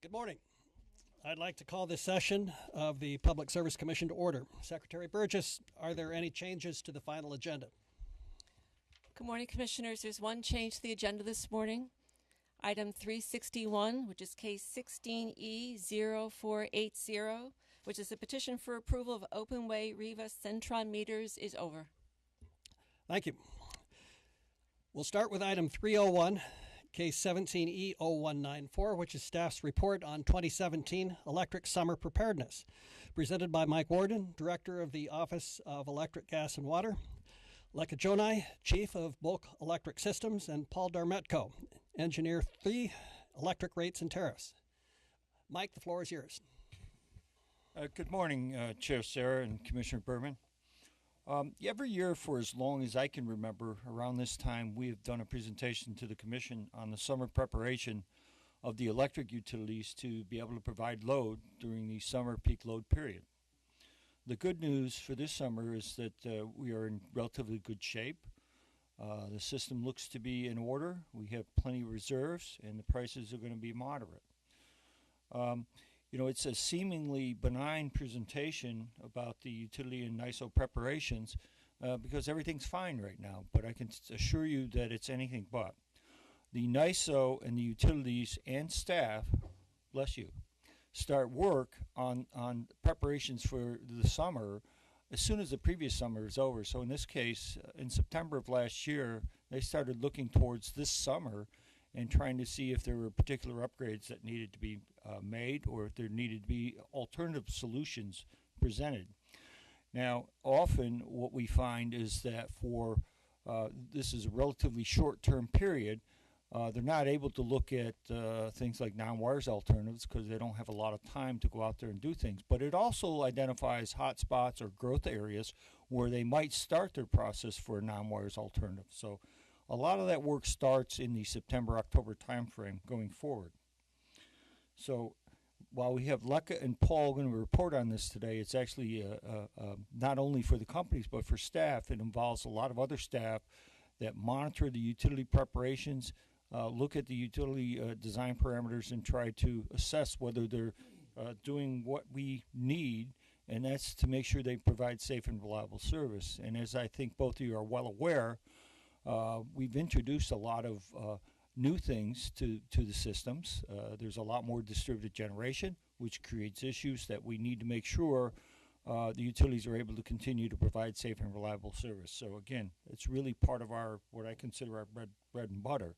Good morning. I'd like to call this session of the Public Service Commission to order. Secretary Burgess, are there any changes to the final agenda? Good morning, Commissioners. There's one change to the agenda this morning. Item 361, which is case 16E0480, which is a petition for approval of Openway Riva Centron meters, is over. Thank you. We'll start with item 301, case 17E0194, which is staff's report on 2017 electric summer preparedness, presented by Mike Warden, Director of the Office of Electric, Gas, and Water, Leka Jonai, Chief of Bulk Electric Systems, and Paul Darmetko, Engineer 3, Electric Rates and Tariffs. Mike, the floor is yours. Good morning, Chair Sarah and Commissioner Berman. Every year for as long as I can remember, around this time, we have done a presentation to the Commission on the summer preparation of the electric utilities to be able to provide load during the summer peak load period. The good news for this summer is that we are in relatively good shape. The system looks to be in order. We have plenty of reserves, and the prices are going to be moderate. It's a seemingly benign presentation about the utility and NISO preparations because everything's fine right now, but I can assure you that it's anything but. The NISO and the utilities and staff, bless you, start work on preparations for the summer as soon as the previous summer is over. So in this case, in September of last year, they started looking towards this summer and trying to see if there were particular upgrades that needed to be made or if there needed to be alternative solutions presented. Now, often what we find is that for this is a relatively short-term period, they're not able to look at things like non-wires alternatives because they don't have a lot of time to go out there and do things. But it also identifies hot spots or growth areas where they might start their process for a non-wires alternative. So a lot of that work starts in the September-October timeframe going forward. So while we have Leka and Paul going to report on this today, it's actually not only for the companies but for staff. It involves a lot of other staff that monitor the utility preparations, look at the utility design parameters, and try to assess whether they're doing what we need, and that's to make sure they provide safe and reliable service. And as I think both of you are well aware, we've introduced a lot of new things to the systems. There's a lot more distributed generation, which creates issues that we need to make sure the utilities are able to continue to provide safe and reliable service. So again, it's really part of our, what I consider our bread and butter.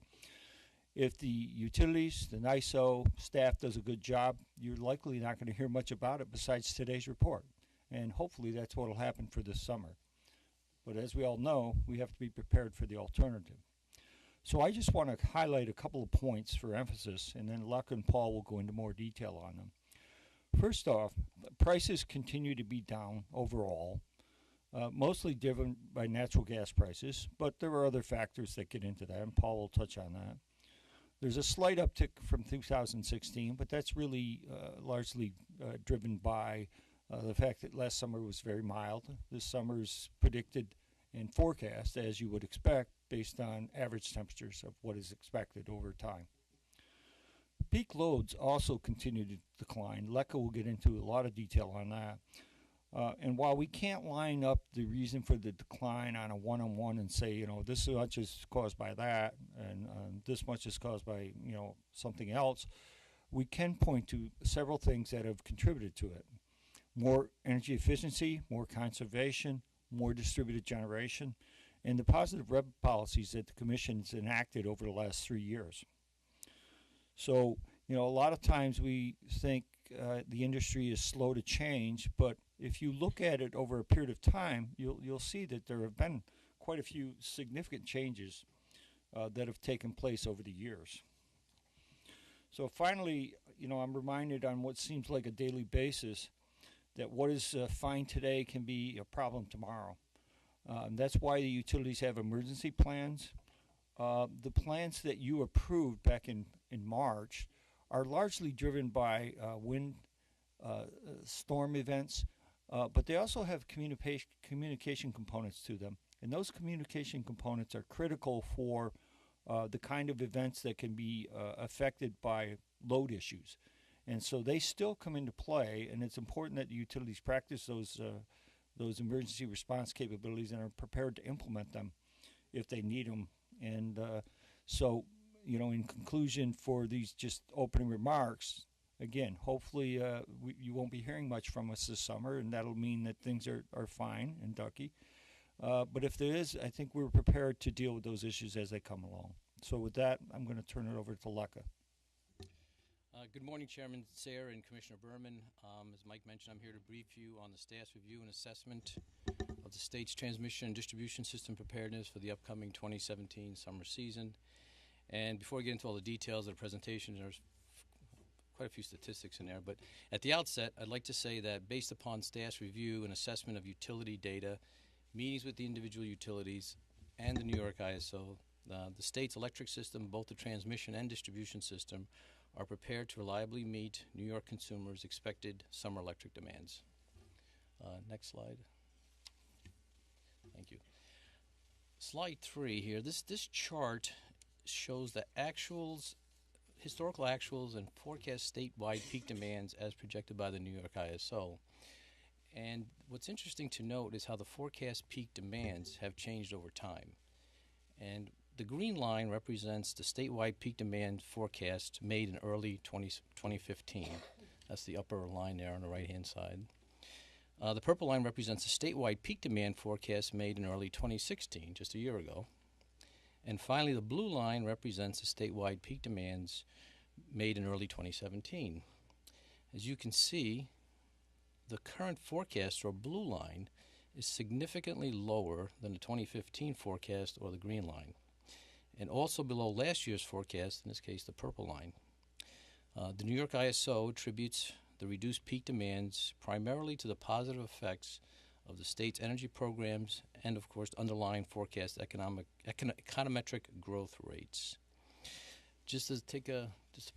If the utilities, the NISO staff does a good job, you're likely not going to hear much about it besides today's report. And hopefully that's what will happen for this summer. But as we all know, we have to be prepared for the alternative. So I just want to highlight a couple of points for emphasis, and then Leka and Paul will go into more detail on them. First off, prices continue to be down overall, mostly driven by natural gas prices, but there are other factors that get into that, and Paul will touch on that. There's a slight uptick from 2016, but that's really largely driven by the fact that last summer was very mild. This summer is predicted and forecast, as you would expect, based on average temperatures of what is expected over time. Peak loads also continue to decline. Leka will get into a lot of detail on that. And while we can't line up the reason for the decline on a one-on-one and say, this much is caused by that and this much is caused by, something else, we can point to several things that have contributed to it. More energy efficiency, more conservation, more distributed generation, and the positive REB policies that the Commission has enacted over the last 3 years. So, a lot of times we think the industry is slow to change, but if you look at it over a period of time, you'll see that there have been quite a few significant changes that have taken place over the years. So finally, I'm reminded on what seems like a daily basis that what is fine today can be a problem tomorrow. That's why the utilities have emergency plans. The plans that you approved back in March are largely driven by wind storm events, but they also have communication components to them. And those communication components are critical for the kind of events that can be affected by load issues. And so they still come into play, and it's important that the utilities practice those emergency response capabilities and are prepared to implement them if they need them. And so, in conclusion, for these just opening remarks, again, hopefully you won't be hearing much from us this summer, and that'll mean that things are fine in Ducky. But if there is, I think we're prepared to deal with those issues as they come along. So with that, I'm going to turn it over to Leka. Good morning, Chairman Sayre and Commissioner Berman. As Mike mentioned, I'm here to brief you on the staff's review and assessment of the state's transmission and distribution system preparedness for the upcoming 2017 summer season. And before I get into all the details of the presentation, there's quite a few statistics in there. But at the outset, I'd like to say that based upon staff's review and assessment of utility data, meetings with the individual utilities, and the New York ISO, the state's electric system, both the transmission and distribution system, are prepared to reliably meet New York consumers' expected summer electric demands. Next slide. Thank you. Slide 3 here. This chart shows the historical actuals and forecast statewide peak demands as projected by the New York ISO. And what's interesting to note is how the forecast peak demands have changed over time. And the green line represents the statewide peak demand forecast made in early 2015. That's the upper line there on the right-hand side. The purple line represents the statewide peak demand forecast made in early 2016, just a year ago. And finally, the blue line represents the statewide peak demands made in early 2017. As you can see, the current forecast, or blue line, is significantly lower than the 2015 forecast, or the green line, and also below last year's forecast, in this case the purple line. The New York ISO attributes the reduced peak demands primarily to the positive effects of the state's energy programs and, of course, underlying forecast econometric growth rates. Just to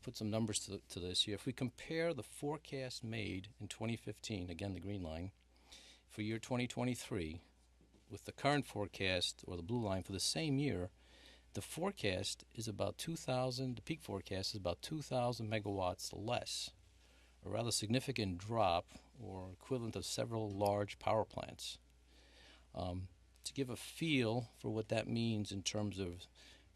put some numbers to this here, if we compare the forecast made in 2015, again the green line, for year 2023 with the current forecast, or the blue line, for the same year, the forecast is about 2,000, the peak forecast is about 2,000 megawatts less, a rather significant drop, or equivalent of several large power plants. To give a feel for what that means in terms of,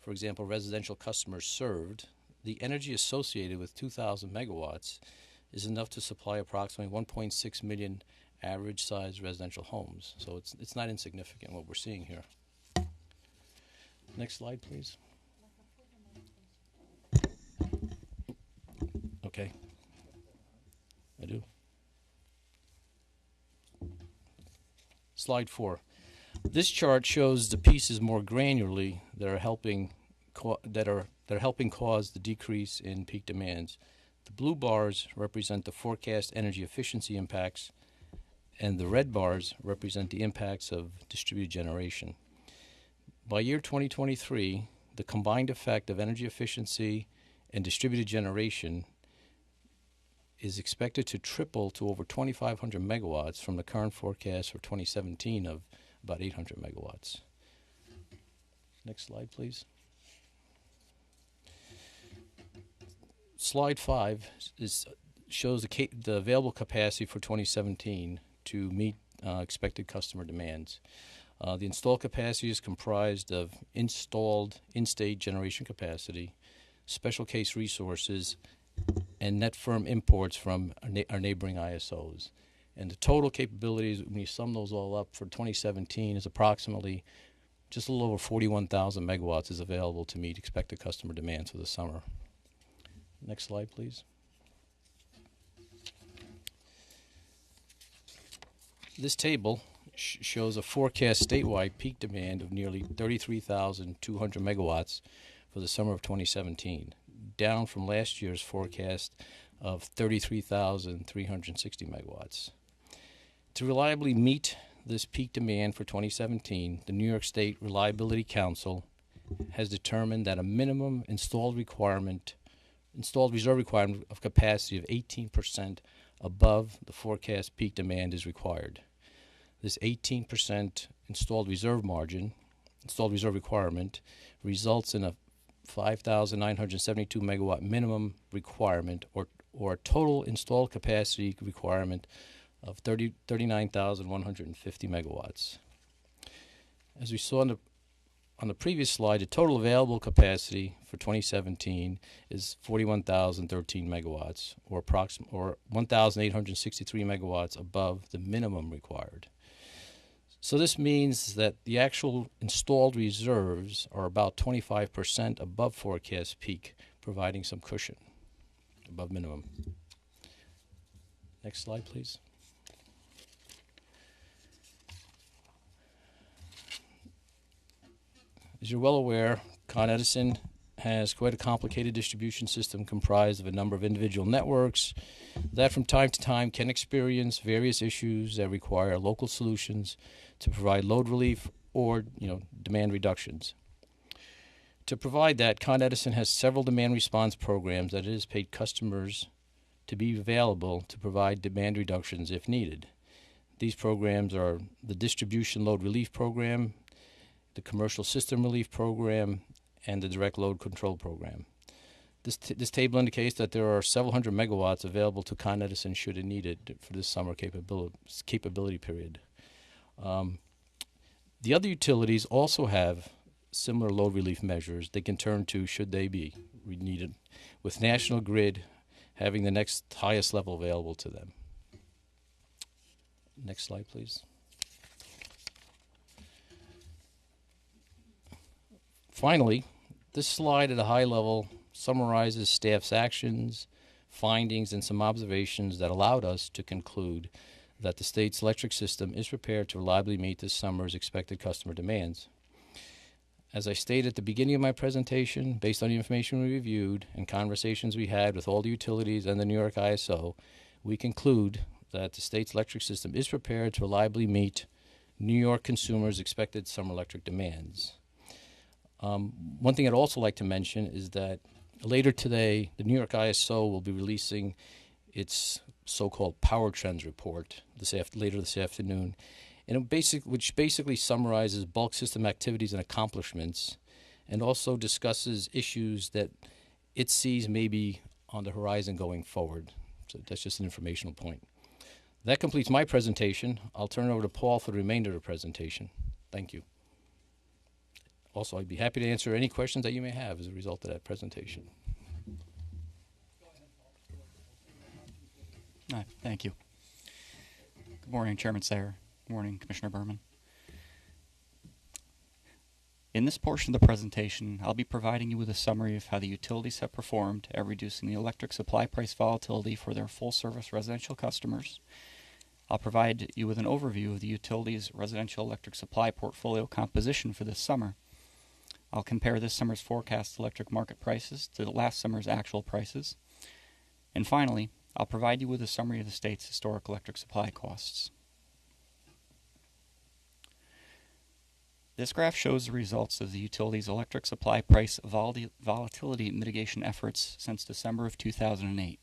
for example, residential customers served, the energy associated with 2,000 megawatts is enough to supply approximately 1.6 million average-sized residential homes. So it's not insignificant what we're seeing here. Next slide, please. Okay. I do. Slide 4. This chart shows the pieces more granularly that are helping cause the decrease in peak demands. The blue bars represent the forecast energy efficiency impacts, and the red bars represent the impacts of distributed generation. By year 2023, the combined effect of energy efficiency and distributed generation is expected to triple to over 2,500 megawatts from the current forecast for 2017 of about 800 megawatts. Next slide, please. Slide 5 shows the available capacity for 2017 to meet expected customer demands. The installed capacity is comprised of installed in-state generation capacity, special case resources, and net firm imports from our neighboring ISOs. And the total capabilities, when you sum those all up for 2017, is approximately just a little over 41,000 megawatts is available to meet expected customer demands for the summer. Next slide, please. This table shows a forecast statewide peak demand of nearly 33,200 megawatts for the summer of 2017, down from last year's forecast of 33,360 megawatts. To reliably meet this peak demand for 2017, the New York State Reliability Council has determined that a minimum installed reserve requirement of capacity of 18% above the forecast peak demand is required. This 18% installed reserve requirement results in a 5,972 megawatt minimum requirement, or or a total installed capacity requirement of 39,150 megawatts. As we saw on the previous slide, the total available capacity for 2017 is 41,013 megawatts, or 1,863 megawatts above the minimum required. So this means that the actual installed reserves are about 25% above forecast peak, providing some cushion above minimum. Next slide, please. As you're well aware, Con Edison has quite a complicated distribution system comprised of a number of individual networks that from time to time can experience various issues that require local solutions to provide load relief or demand reductions. To provide that, Con Edison has several demand response programs that it has paid customers to be available to provide demand reductions if needed. These programs are the Distribution Load Relief Program, the Commercial System Relief Program, and the Direct Load Control Program. This table indicates that there are several hundred megawatts available to Con Edison should it need it for this summer capability period. The other utilities also have similar load relief measures they can turn to should they be needed, with National Grid having the next highest level available to them. Next slide, please. Finally, this slide at a high level summarizes staff's actions, findings, and some observations that allowed us to conclude that the state's electric system is prepared to reliably meet this summer's expected customer demands. As I stated at the beginning of my presentation, based on the information we reviewed and conversations we had with all the utilities and the New York ISO, we conclude that the state's electric system is prepared to reliably meet New York consumers' expected summer electric demands. One thing I'd also like to mention is that later today, the New York ISO will be releasing its so-called Power Trends report later this afternoon, and which basically summarizes bulk system activities and accomplishments, and also discusses issues that it sees maybe on the horizon going forward. So that's just an informational point. That completes my presentation. I'll turn it over to Paul for the remainder of the presentation. Thank you. Also, I'd be happy to answer any questions that you may have as a result of that presentation. All right, thank you. Good morning, Chairman Sayer. Good morning, Commissioner Berman. In this portion of the presentation, I'll be providing you with a summary of how the utilities have performed at reducing the electric supply price volatility for their full-service residential customers. I'll provide you with an overview of the utilities' residential electric supply portfolio composition for this summer. I'll compare this summer's forecast electric market prices to last summer's actual prices. And finally, I'll provide you with a summary of the state's historic electric supply costs. This graph shows the results of the utility's electric supply price volatility mitigation efforts since December of 2008.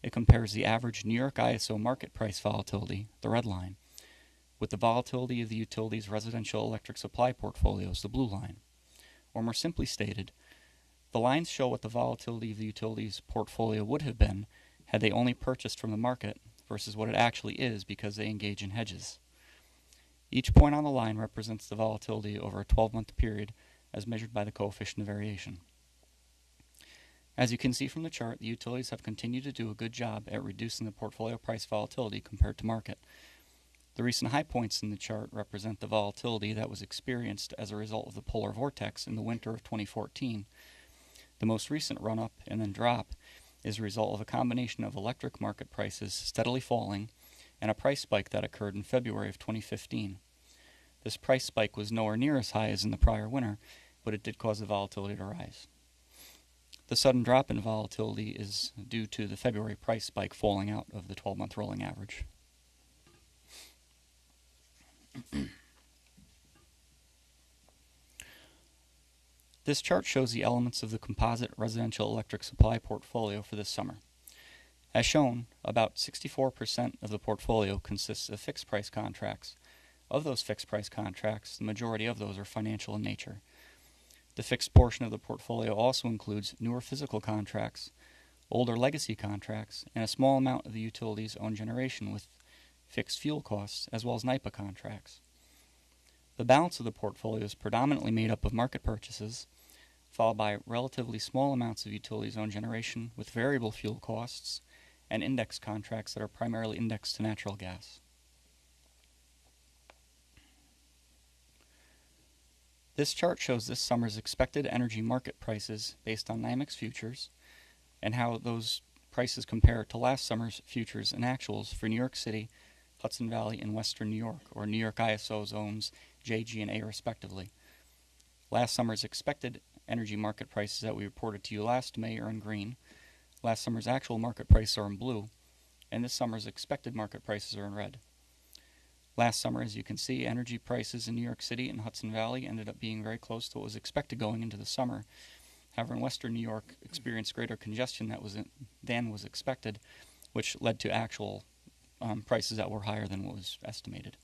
It compares the average New York ISO market price volatility, the red line, with the volatility of the utility's residential electric supply portfolios, the blue line. Or more simply stated, the lines show what the volatility of the utility's portfolio would have been had they only purchased from the market versus what it actually is because they engage in hedges. Each point on the line represents the volatility over a 12-month period as measured by the coefficient of variation. As you can see from the chart, the utilities have continued to do a good job at reducing the portfolio price volatility compared to market. The recent high points in the chart represent the volatility that was experienced as a result of the polar vortex in the winter of 2014. The most recent run-up and then drop is a result of a combination of electric market prices steadily falling and a price spike that occurred in February of 2015. This price spike was nowhere near as high as in the prior winter, but it did cause the volatility to rise. The sudden drop in volatility is due to the February price spike falling out of the 12-month rolling average. This chart shows the elements of the composite residential electric supply portfolio for this summer. As shown, about 64% of the portfolio consists of fixed price contracts. Of those fixed price contracts, the majority of those are financial in nature. The fixed portion of the portfolio also includes newer physical contracts, older legacy contracts, and a small amount of the utility's own generation with fixed fuel costs, as well as NIPA contracts. The balance of the portfolio is predominantly made up of market purchases, followed by relatively small amounts of utilities' own generation with variable fuel costs, and index contracts that are primarily indexed to natural gas. This chart shows this summer's expected energy market prices based on NYMEX futures and how those prices compare to last summer's futures and actuals for New York City, Hudson Valley, and Western New York, or New York ISO zones J, G, and A respectively. Last summer's expected energy market prices that we reported to you last May are in green. Last summer's actual market prices are in blue, and this summer's expected market prices are in red. Last summer, as you can see, energy prices in New York City and Hudson Valley ended up being very close to what was expected going into the summer. However, in Western New York experienced greater congestion than was expected, which led to actual prices that were higher than what was estimated.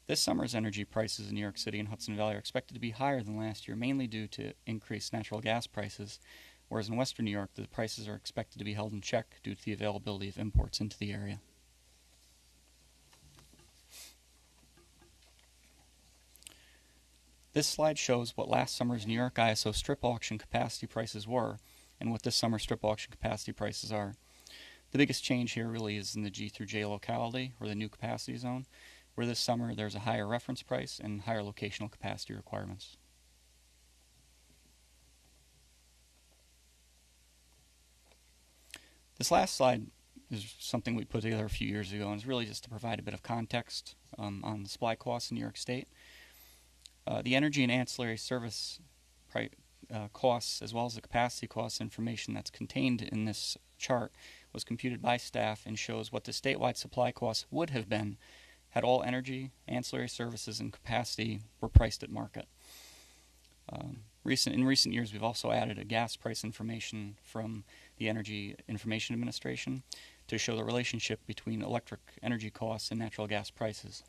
This summer's energy prices in New York City and Hudson Valley are expected to be higher than last year, mainly due to increased natural gas prices, whereas in Western New York, the prices are expected to be held in check due to the availability of imports into the area. This slide shows what last summer's New York ISO strip auction capacity prices were and what this summer's strip auction capacity prices are. The biggest change here really is in the G through J locality, or the new capacity zone, where this summer there's a higher reference price and higher locational capacity requirements. This last slide is something we put together a few years ago, and it's really just to provide a bit of context on the supply costs in New York State. The energy and ancillary service costs, as well as the capacity cost information that's contained in this chart, was computed by staff and shows what the statewide supply costs would have been had all energy, ancillary services, and capacity were priced at market. In recent years, we've also added a gas price information from the Energy Information Administration to show the relationship between electric energy costs and natural gas prices.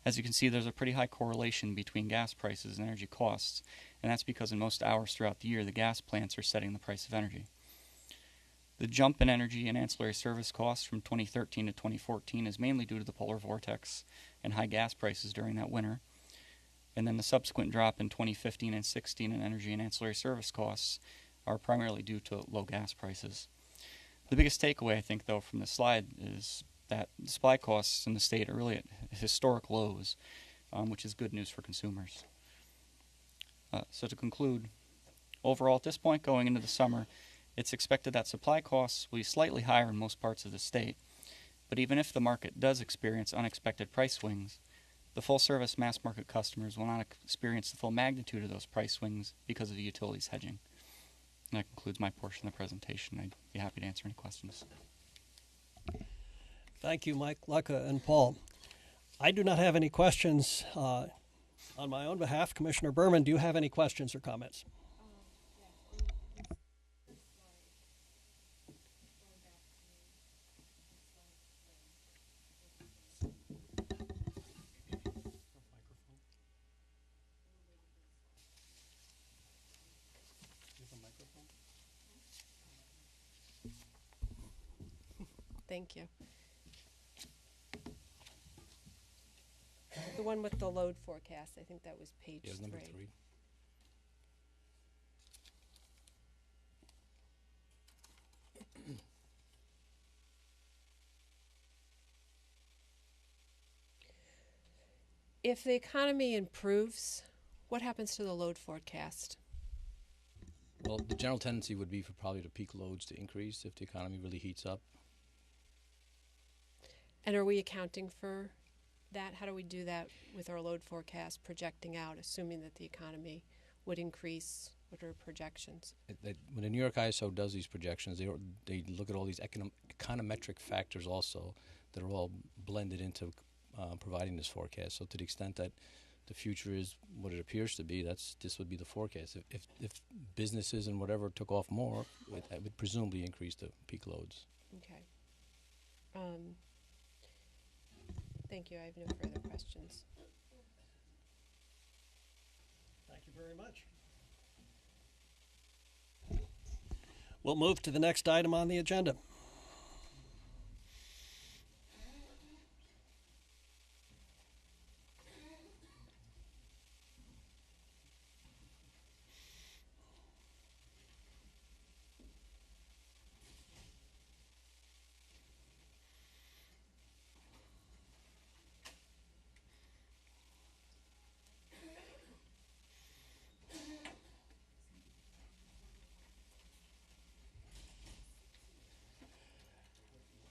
As you can see, there's a pretty high correlation between gas prices and energy costs, and that's because in most hours throughout the year, the gas plants are setting the price of energy. The jump in energy and ancillary service costs from 2013 to 2014 is mainly due to the polar vortex and high gas prices during that winter. And then the subsequent drop in 2015 and 16 in energy and ancillary service costs are primarily due to low gas prices. The biggest takeaway, I think, though, from this slide is that supply costs in the state are really at historic lows, which is good news for consumers. So to conclude, overall at this point going into the summer, it's expected that supply costs will be slightly higher in most parts of the state, but even if the market does experience unexpected price swings, the full-service mass market customers will not experience the full magnitude of those price swings because of the utilities hedging. And that concludes my portion of the presentation. I'd be happy to answer any questions. Thank you, Mike, Lucca, and Paul. I do not have any questions on my own behalf. Commissioner Berman, do you have any questions or comments? Thank you. The one with the load forecast, I think that was page Yeah, number 3. 3. If the economy improves, what happens to the load forecast? Well, the general tendency would be for probably the peak loads to increase if the economy really heats up. And are we accounting for that? How do we do that with our load forecast projecting out, assuming that the economy would increase? What are projections? When the New York ISO does these projections, they look at all these econometric factors also that are all blended into providing this forecast. So to the extent that the future is what it appears to be, this would be the forecast. If businesses and whatever took off more, it would presumably increase the peak loads. Okay. Thank you. I have no further questions. Thank you very much. We'll move to the next item on the agenda.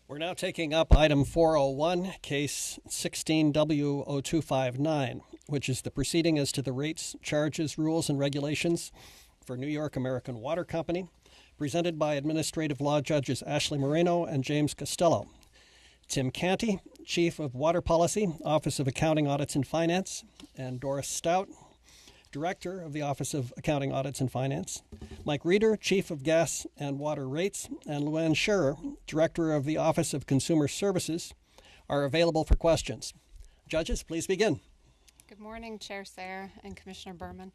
We're now taking up item 401, case 16W0259, which is the proceeding as to the rates, charges, rules, and regulations for New York American Water Company, presented by Administrative Law Judges Ashley Moreno and James Costello. Tim Canty, Chief of Water Policy, Office of Accounting, Audits, and Finance, and Doris Stout, Director of the Office of Accounting, Audits, and Finance, Mike Reeder, Chief of Gas and Water Rates, and Luann Scherer, Director of the Office of Consumer Services, are available for questions. Judges, please begin. Good morning, Chair Sayre and Commissioner Berman.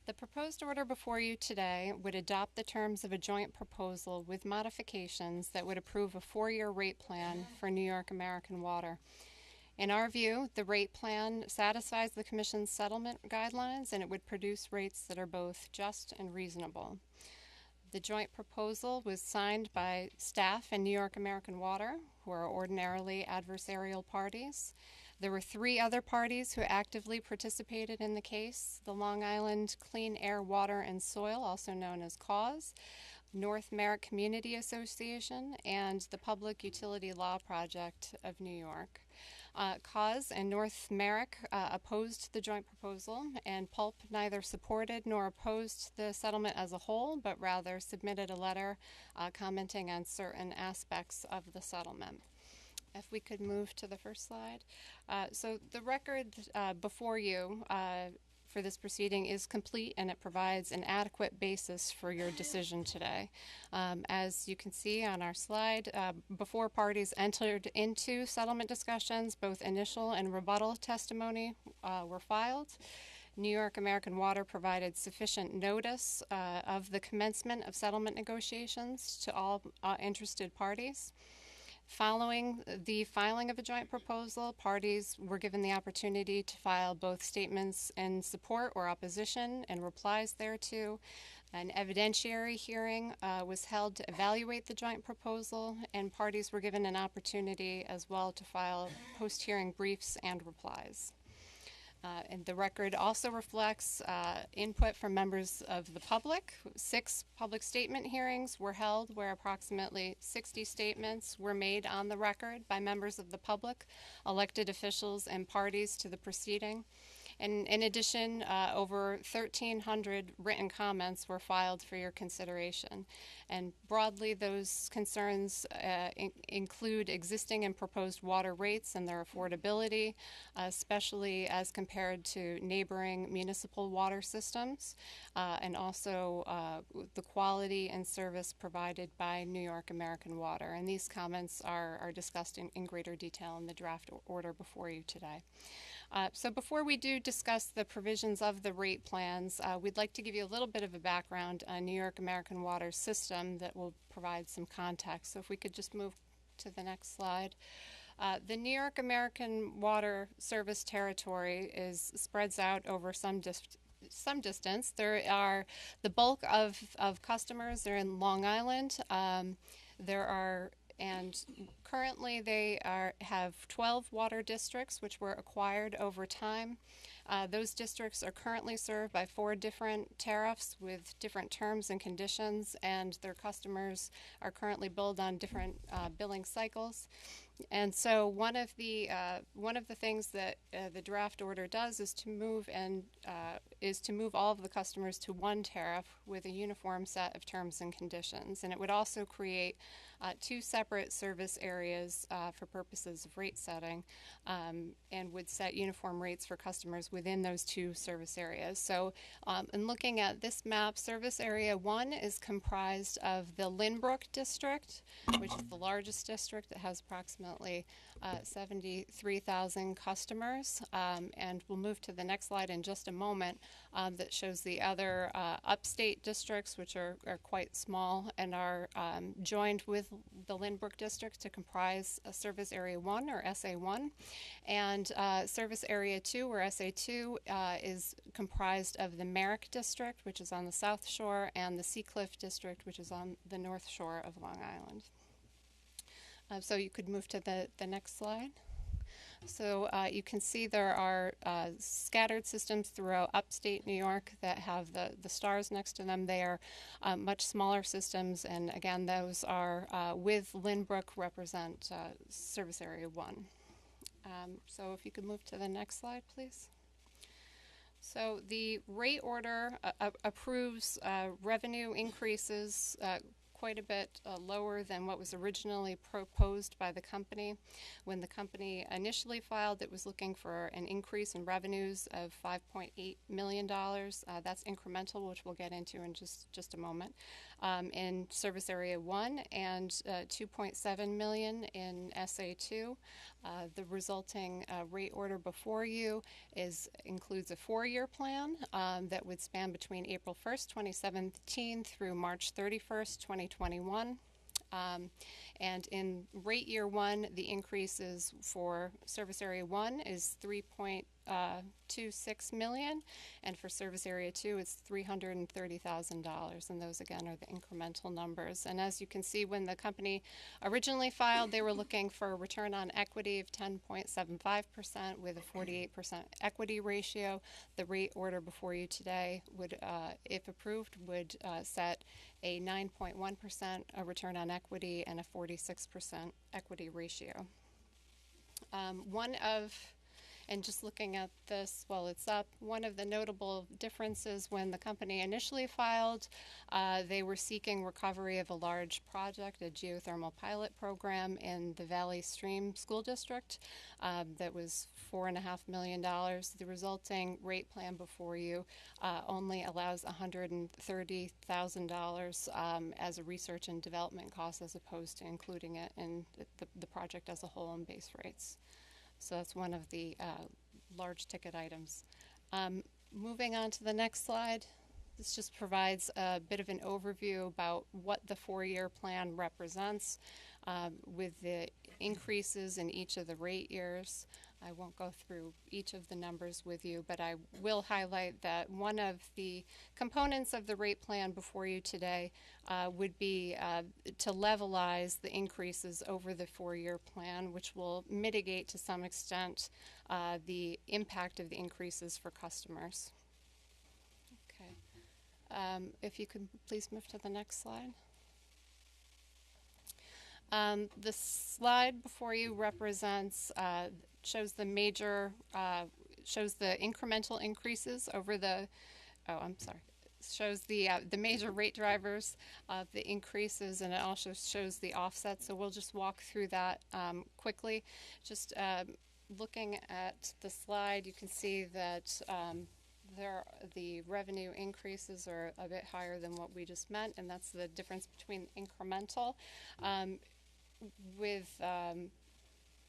The proposed order before you today would adopt the terms of a joint proposal with modifications that would approve a 4-year rate plan for New York American Water. In our view, the rate plan satisfies the Commission's settlement guidelines, and it would produce rates that are both just and reasonable. The joint proposal was signed by staff and New York American Water, who are ordinarily adversarial parties. There were 3 other parties who actively participated in the case: the Long Island Clean Air, Water, and Soil, also known as CAWS, North Merrick Community Association, and the Public Utility Law Project of New York. CAWS and North Merrick opposed the joint proposal, and PULP neither supported nor opposed the settlement as a whole, but rather submitted a letter commenting on certain aspects of the settlement. If we could move to the first slide. So the record before you for this proceeding is complete, and it provides an adequate basis for your decision today. As you can see on our slide, before parties entered into settlement discussions, both initial and rebuttal testimony were filed. New York American Water provided sufficient notice of the commencement of settlement negotiations to all interested parties. Following the filing of a joint proposal, parties were given the opportunity to file both statements in support or opposition and replies thereto. An evidentiary hearing was held to evaluate the joint proposal, and parties were given an opportunity as well to file post-hearing briefs and replies. And the record also reflects input from members of the public. 6 public statement hearings were held where approximately 60 statements were made on the record by members of the public, elected officials, and parties to the proceeding. And in addition, over 1,300 written comments were filed for your consideration. And broadly, those concerns include existing and proposed water rates and their affordability, especially as compared to neighboring municipal water systems, and also the quality and service provided by New York American Water. And these comments are discussed in greater detail in the draft order before you today. So before we do discuss the provisions of the rate plans, we'd like to give you a little bit of a background on New York American Water's system that will provide some context. So if we could just move to the next slide. The New York American Water service territory spreads out over some distance. There are the bulk of customers are in Long Island. And currently they have 12 water districts which were acquired over time. Those districts are currently served by 4 different tariffs with different terms and conditions, and their customers are currently billed on different billing cycles. And so one of the things that the draft order does is to move all of the customers to one tariff with a uniform set of terms and conditions. And it would also create two separate service areas for purposes of rate setting, and would set uniform rates for customers within those two service areas. So in looking at this map, Service Area 1 is comprised of the Lynbrook District, which is the largest district. It has approximately 73,000 customers, and we'll move to the next slide in just a moment that shows the other upstate districts, which are quite small and are joined with the Lynbrook District to comprise Service Area 1 or SA1, and Service Area 2 or SA2 is comprised of the Merrick District, which is on the South Shore, and the Seacliff District, which is on the North Shore of Long Island. So you could move to the next slide. So you can see there are scattered systems throughout upstate New York that have the stars next to them. They are much smaller systems, and again, those are with Lynbrook represent Service Area 1. So if you could move to the next slide, please. So the rate order approves revenue increases quite a bit lower than what was originally proposed by the company. When the company initially filed, it was looking for an increase in revenues of $5.8 million. That's incremental, which we'll get into in just a moment, in Service Area 1, and $2.7 million in SA2. The resulting rate order before you includes a 4-year plan that would span between April 1st, 2017 through March 31st, 2021. And in rate year 1, the increases for Service Area 1 is $3.26 million, and for Service Area 2 it's $330,000, and those again are the incremental numbers. And as you can see, when the company originally filed, they were looking for a return on equity of 10.75% with a 48% equity ratio. The rate order before you today would, if approved, would set a 9.1% return on equity and a 46% equity ratio. And just looking at this while it's up, one of the notable differences when the company initially filed, they were seeking recovery of a large project, a geothermal pilot program in the Valley Stream School District that was $4.5 million. The resulting rate plan before you only allows $130,000 as a research and development cost, as opposed to including it in the project as a whole in base rates. So that's one of the large ticket items. Moving on to the next slide, this just provides a bit of an overview about what the 4-year plan represents with the increases in each of the rate years. I won't go through each of the numbers with you, but I will highlight that one of the components of the rate plan before you today would be to levelize the increases over the 4-year plan, which will mitigate to some extent the impact of the increases for customers. Okay. If you could please move to the next slide. The slide before you represents shows the major shows the incremental increases over the shows the major rate drivers of the increases, and it also shows the offsets. So we'll just walk through that quickly. Just looking at the slide, you can see that the revenue increases are a bit higher than what we just meant, and that's the difference between incremental. With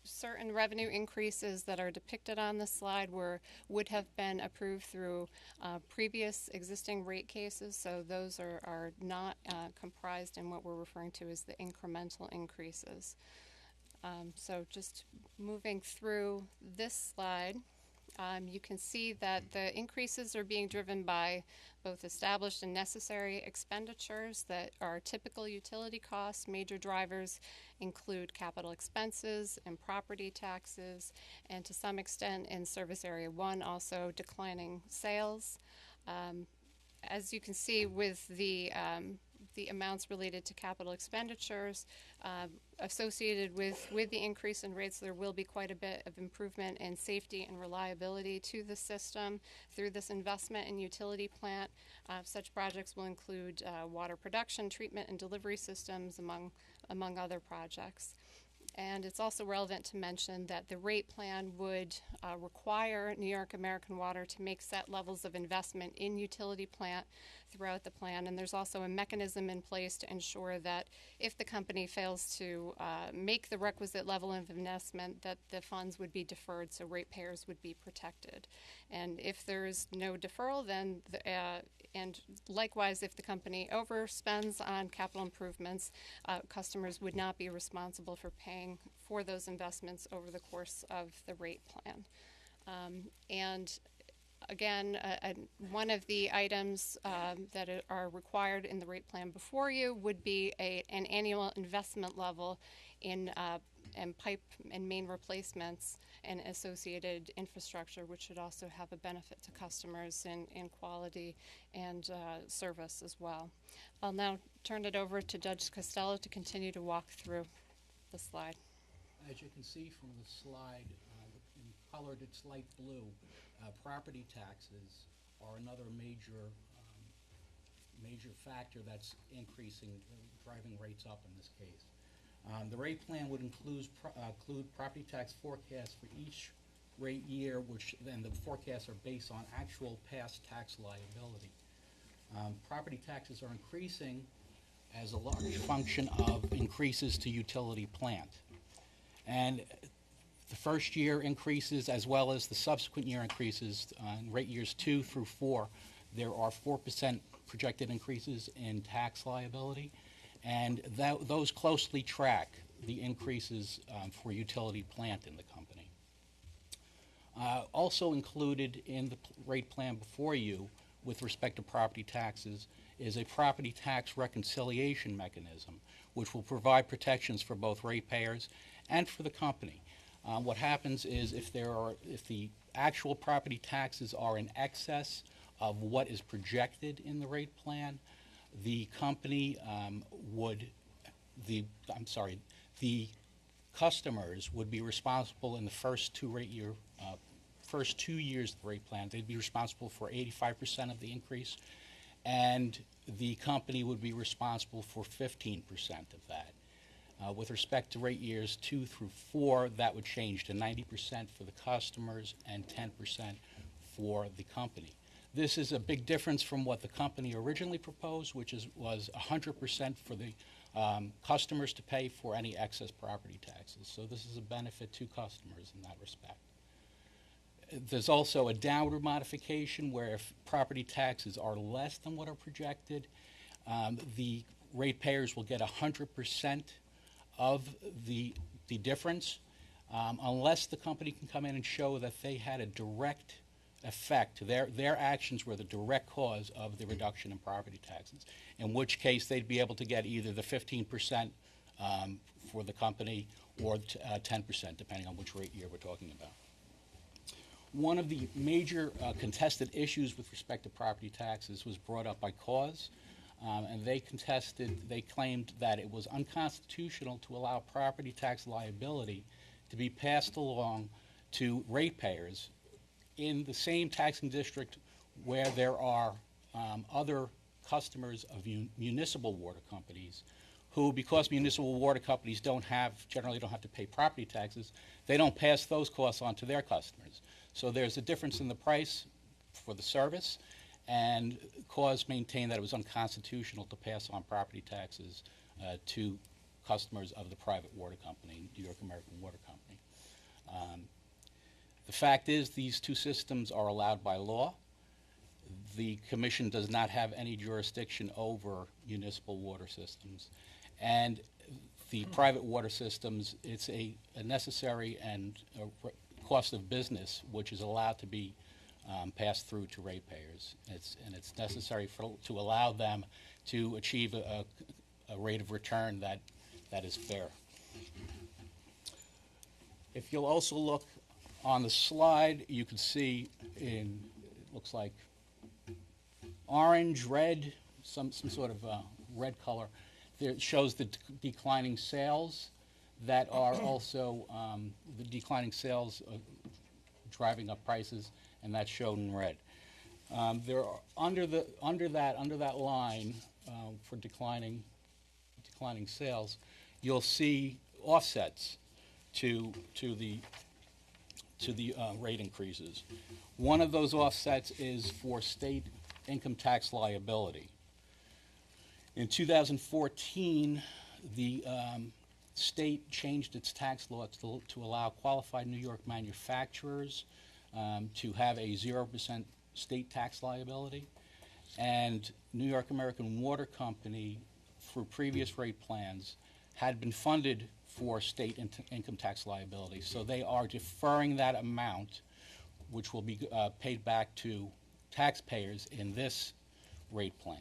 certain revenue increases that are depicted on this slide would have been approved through previous existing rate cases, so those are not comprised in what we're referring to as the incremental increases. So just moving through this slide, you can see that the increases are being driven by both established and necessary expenditures that are typical utility costs. Major drivers include capital expenses and property taxes, and to some extent in Service Area 1 also declining sales. As you can see with the the amounts related to capital expenditures associated with the increase in rates. There will be quite a bit of improvement in safety and reliability to the system through this investment in utility plant. Such projects will include water production, treatment, and delivery systems, among other projects. And it's also relevant to mention that the rate plan would require New York American Water to make set levels of investment in utility plant throughout the plan. And there's also a mechanism in place to ensure that if the company fails to make the requisite level of investment, that the funds would be deferred so ratepayers would be protected. And if there's no deferral, then and likewise, if the company overspends on capital improvements, customers would not be responsible for paying for those investments over the course of the rate plan. And again, one of the items that are required in the rate plan before you would be an annual investment level in pipe and main replacements and associated infrastructure, which should also have a benefit to customers in quality and service as well. I'll now turn it over to Judge Costello to continue to walk through the slide. As you can see from the slide, colored it's light blue, property taxes are another major factor that's increasing, driving rates up in this case. The rate plan would include property tax forecasts for each rate year, which then the forecasts are based on actual past tax liability. Property taxes are increasing as a large function of increases to utility plant. And the first year increases as well as the subsequent year increases on rate years 2 through 4, there are 4% projected increases in tax liability. And those closely track the increases for utility plant in the company. Also included in the rate plan before you with respect to property taxes is a property tax reconciliation mechanism, which will provide protections for both ratepayers and for the company. What happens is if the actual property taxes are in excess of what is projected in the rate plan, the company the customers would be responsible in the first 2 years of the rate plan. They'd be responsible for 85% of the increase, and the company would be responsible for 15% of that. With respect to rate years 2 through 4, that would change to 90% for the customers and 10% for the company. This is a big difference from what the company originally proposed, which was 100% for the customers to pay for any excess property taxes. So this is a benefit to customers in that respect. There's also a downward modification where if property taxes are less than what are projected, the ratepayers will get 100% of the difference, unless the company can come in and show that they had a direct effect. Their actions were the direct cause of the reduction in property taxes, in which case they'd be able to get either the 15% for the company or 10%, depending on which rate year we're talking about. One of the major contested issues with respect to property taxes was brought up by Cause, and they claimed that it was unconstitutional to allow property tax liability to be passed along to ratepayers in the same taxing district where there are other customers of municipal water companies who, because municipal water companies generally don't have to pay property taxes, they don't pass those costs on to their customers. So there's a difference in the price for the service, and Cause maintained that it was unconstitutional to pass on property taxes to customers of the private water company, New York American Water Company. The fact is these two systems are allowed by law. The Commission does not have any jurisdiction over municipal water systems. And the private water systems, it's a necessary and a cost of business which is allowed to be passed through to ratepayers. And it's necessary to allow them to achieve a rate of return that is fair. If you'll also look on the slide, you can see looks like orange, red, some sort of red color, there it shows the declining sales that are also the declining sales driving up prices, and that's shown in red. There are under that line for declining sales, you'll see offsets to the rate increases. One of those offsets is for state income tax liability. In 2014, the state changed its tax law to allow qualified New York manufacturers to have a 0% state tax liability. And New York American Water Company, through previous rate plans, had been funded for state income tax liability. So they are deferring that amount, which will be paid back to taxpayers in this rate plan.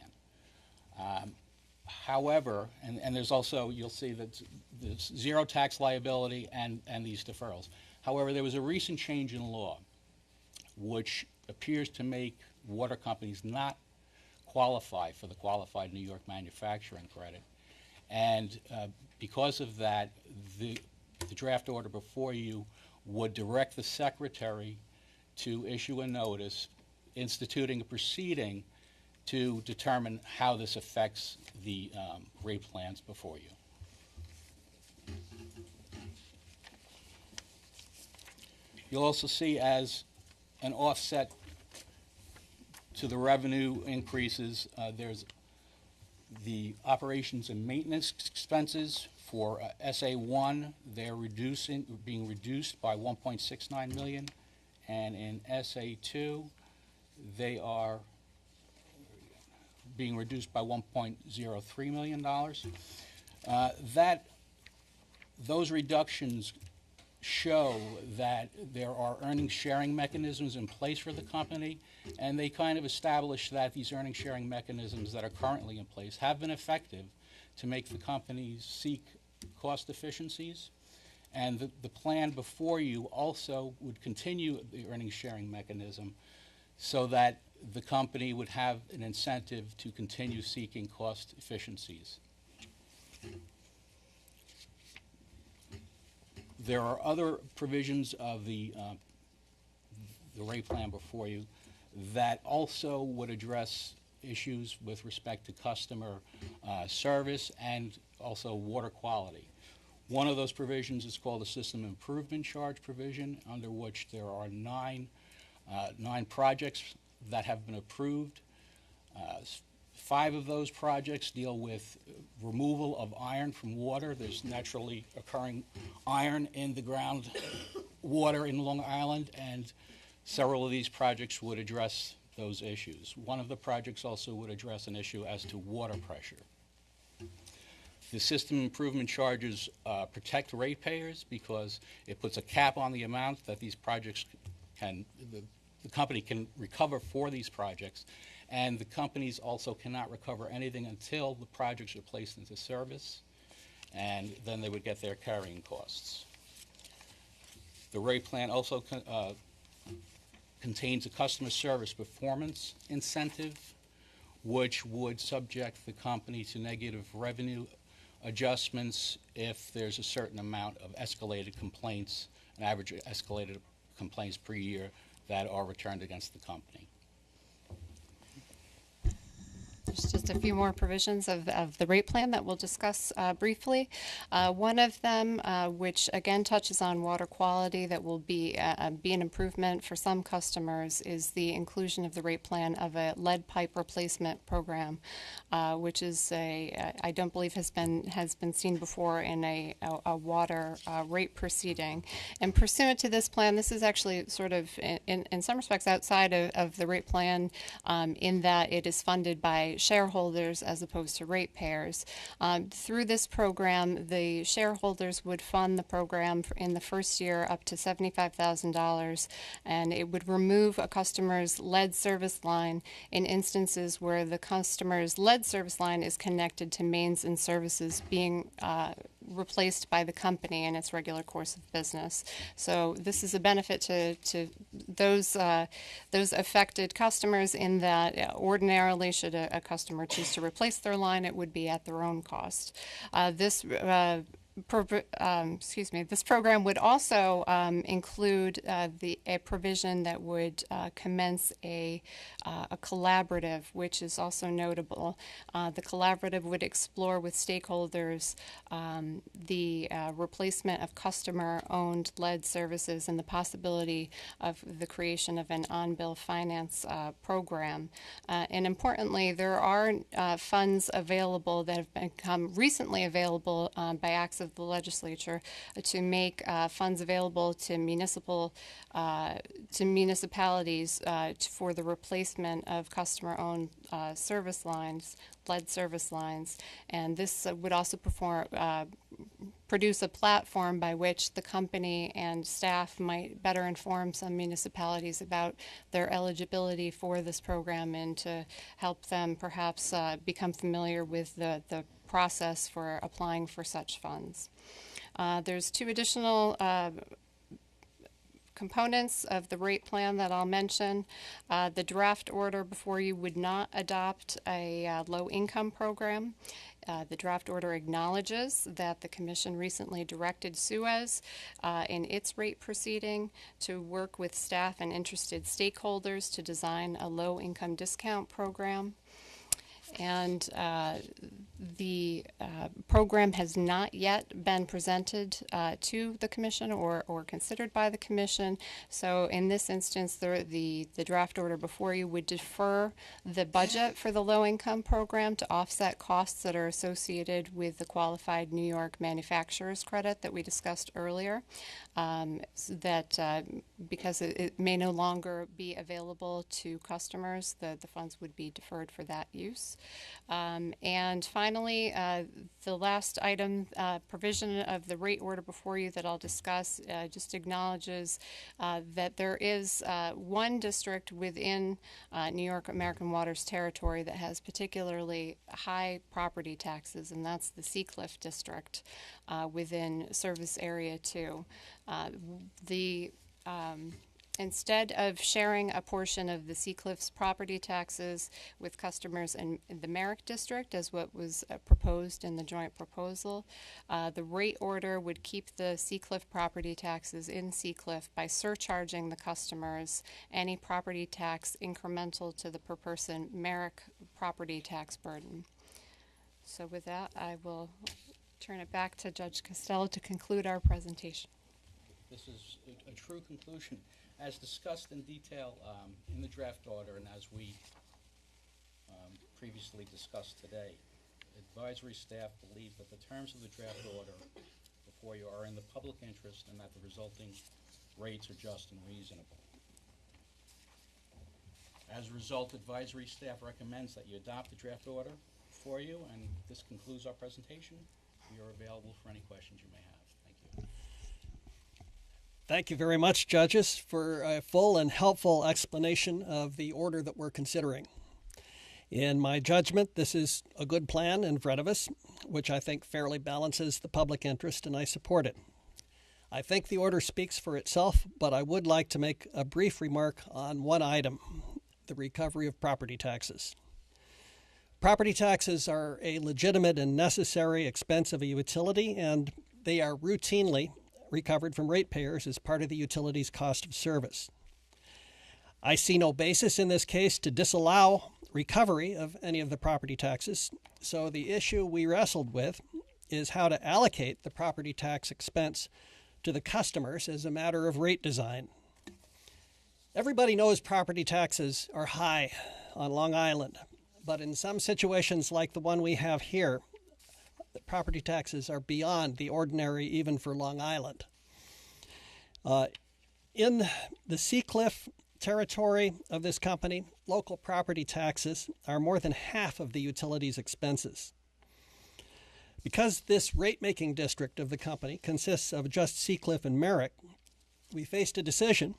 However, and there's also, you'll see that there's zero tax liability and these deferrals. However, there was a recent change in law which appears to make water companies not qualify for the qualified New York manufacturing credit. And because of that, the draft order before you would direct the secretary to issue a notice instituting a proceeding to determine how this affects the rate plans before you. You'll also see as an offset to the revenue increases, there's the operations and maintenance expenses for SA1. They're being reduced by 1.69 million, and in SA2, they are being reduced by $1.03 million. Those reductions show that there are earnings sharing mechanisms in place for the company, and they kind of establish that these earnings sharing mechanisms that are currently in place have been effective to make the companies seek cost efficiencies. And the plan before you also would continue the earnings sharing mechanism so that the company would have an incentive to continue seeking cost efficiencies. There are other provisions of the rate plan before you that also would address issues with respect to customer service and also water quality. One of those provisions is called the System Improvement Charge provision, under which there are nine projects that have been approved. 5 of those projects deal with removal of iron from water. There's naturally occurring iron in the ground water in Long Island, and several of these projects would address those issues. One of the projects also would address an issue as to water pressure. The system improvement charges protect ratepayers because it puts a cap on the amount that these projects the company can recover for these projects, and the companies also cannot recover anything until the projects are placed into service, and then they would get their carrying costs. The rate plan also contains a customer service performance incentive, which would subject the company to negative revenue adjustments if there's a certain amount of escalated complaints, an average escalated complaints per year that are returned against the company. There's just a few more provisions of the rate plan that we'll discuss briefly. One of them, which again touches on water quality, that will be an improvement for some customers, is the inclusion of the rate plan of a lead pipe replacement program, which is I don't believe has been seen before in a water rate proceeding. And pursuant to this plan, this is actually sort of in some respects outside of the rate plan, in that it is funded by shareholders as opposed to ratepayers. Through this program, the shareholders would fund the program in the first year up to $75,000, and it would remove a customer's lead service line in instances where the customer's lead service line is connected to mains and services being replaced by the company in its regular course of business. So this is a benefit to those affected customers in that ordinarily, should a customer choose to replace their line, it would be at their own cost. This program would also include a provision that would commence a collaborative, which is also notable. The collaborative would explore with stakeholders the replacement of customer-owned lead services and the possibility of the creation of an on-bill finance program. And importantly, there are funds available that have become recently available by acts of the legislature to make funds available to municipalities for the replacement of customer-owned service lines, lead service lines, and this would also produce a platform by which the company and staff might better inform some municipalities about their eligibility for this program and to help them perhaps become familiar with the process for applying for such funds. There's two additional components of the rate plan that I'll mention. The draft order before you would not adopt a low-income program. The draft order acknowledges that the Commission recently directed Suez in its rate proceeding to work with staff and interested stakeholders to design a low-income discount program. And the program has not yet been presented to the Commission or considered by the Commission. So in this instance, the draft order before you would defer the budget for the low-income program to offset costs that are associated with the qualified New York manufacturer's credit that we discussed earlier. Because it may no longer be available to customers, the funds would be deferred for that use. And finally, the last item, provision of the rate order before you that I'll discuss, just acknowledges that there is one district within New York American Water's territory that has particularly high property taxes, and that's the Seacliff district within Service Area 2. Instead of sharing a portion of the Seacliff's property taxes with customers in the Merrick District, as what was proposed in the joint proposal, the rate order would keep the Seacliff property taxes in Seacliff by surcharging the customers any property tax incremental to the per person Merrick property tax burden. So with that, I will turn it back to Judge Costello to conclude our presentation. This is a true conclusion. As discussed in detail in the draft order and as we previously discussed today, advisory staff believes that the terms of the draft order before you are in the public interest and that the resulting rates are just and reasonable. As a result, advisory staff recommends that you adopt the draft order for you, and this concludes our presentation. We are available for any questions you may have. Thank you. Thank you very much, judges, for a full and helpful explanation of the order that we're considering. In my judgment, this is a good plan in front of us, which I think fairly balances the public interest, and I support it. I think the order speaks for itself, but I would like to make a brief remark on one item, the recovery of property taxes. Property taxes are a legitimate and necessary expense of a utility, and they are routinely recovered from ratepayers as part of the utility's cost of service. I see no basis in this case to disallow recovery of any of the property taxes, so the issue we wrestled with is how to allocate the property tax expense to the customers as a matter of rate design. Everybody knows property taxes are high on Long Island, but in some situations like the one we have here, the property taxes are beyond the ordinary even for Long Island. In the Seacliff territory of this company, local property taxes are more than half of the utility's expenses. Because this rate-making district of the company consists of just Seacliff and Merrick, we faced a decision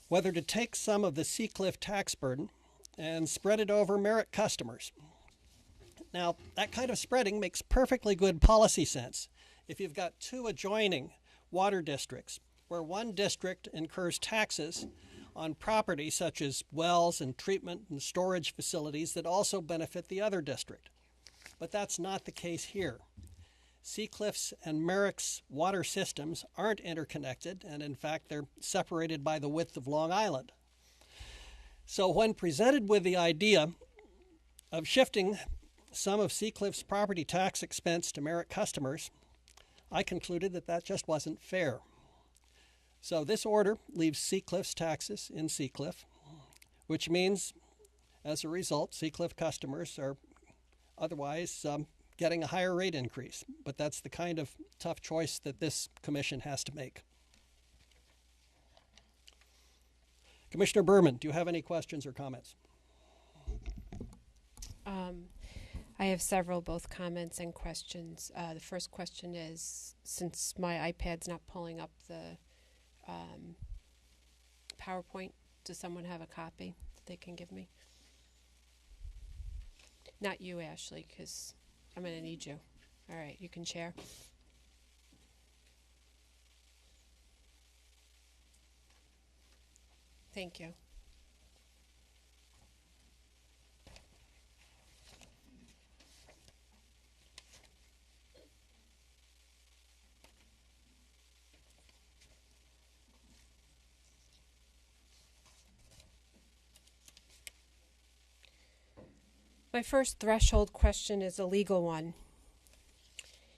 whether to take some of the Seacliff tax burden and spread it over Merrick customers. Now, that kind of spreading makes perfectly good policy sense if you've got two adjoining water districts where one district incurs taxes on property such as wells and treatment and storage facilities that also benefit the other district. But that's not the case here. Seacliff's and Merrick's water systems aren't interconnected, and in fact they're separated by the width of Long Island. So when presented with the idea of shifting some of Seacliff's property tax expense to Merrick customers, I concluded that that just wasn't fair. So this order leaves Seacliff's taxes in Seacliff, which means, as a result, Seacliff customers are otherwise getting a higher rate increase. But that's the kind of tough choice that this commission has to make. Commissioner Berman, do you have any questions or comments? I have several, both comments and questions. The first question is, since my iPad's not pulling up the PowerPoint, does someone have a copy that they can give me? Not you, Ashley, because I'm going to need you. All right, you can share. Thank you. My first threshold question is a legal one.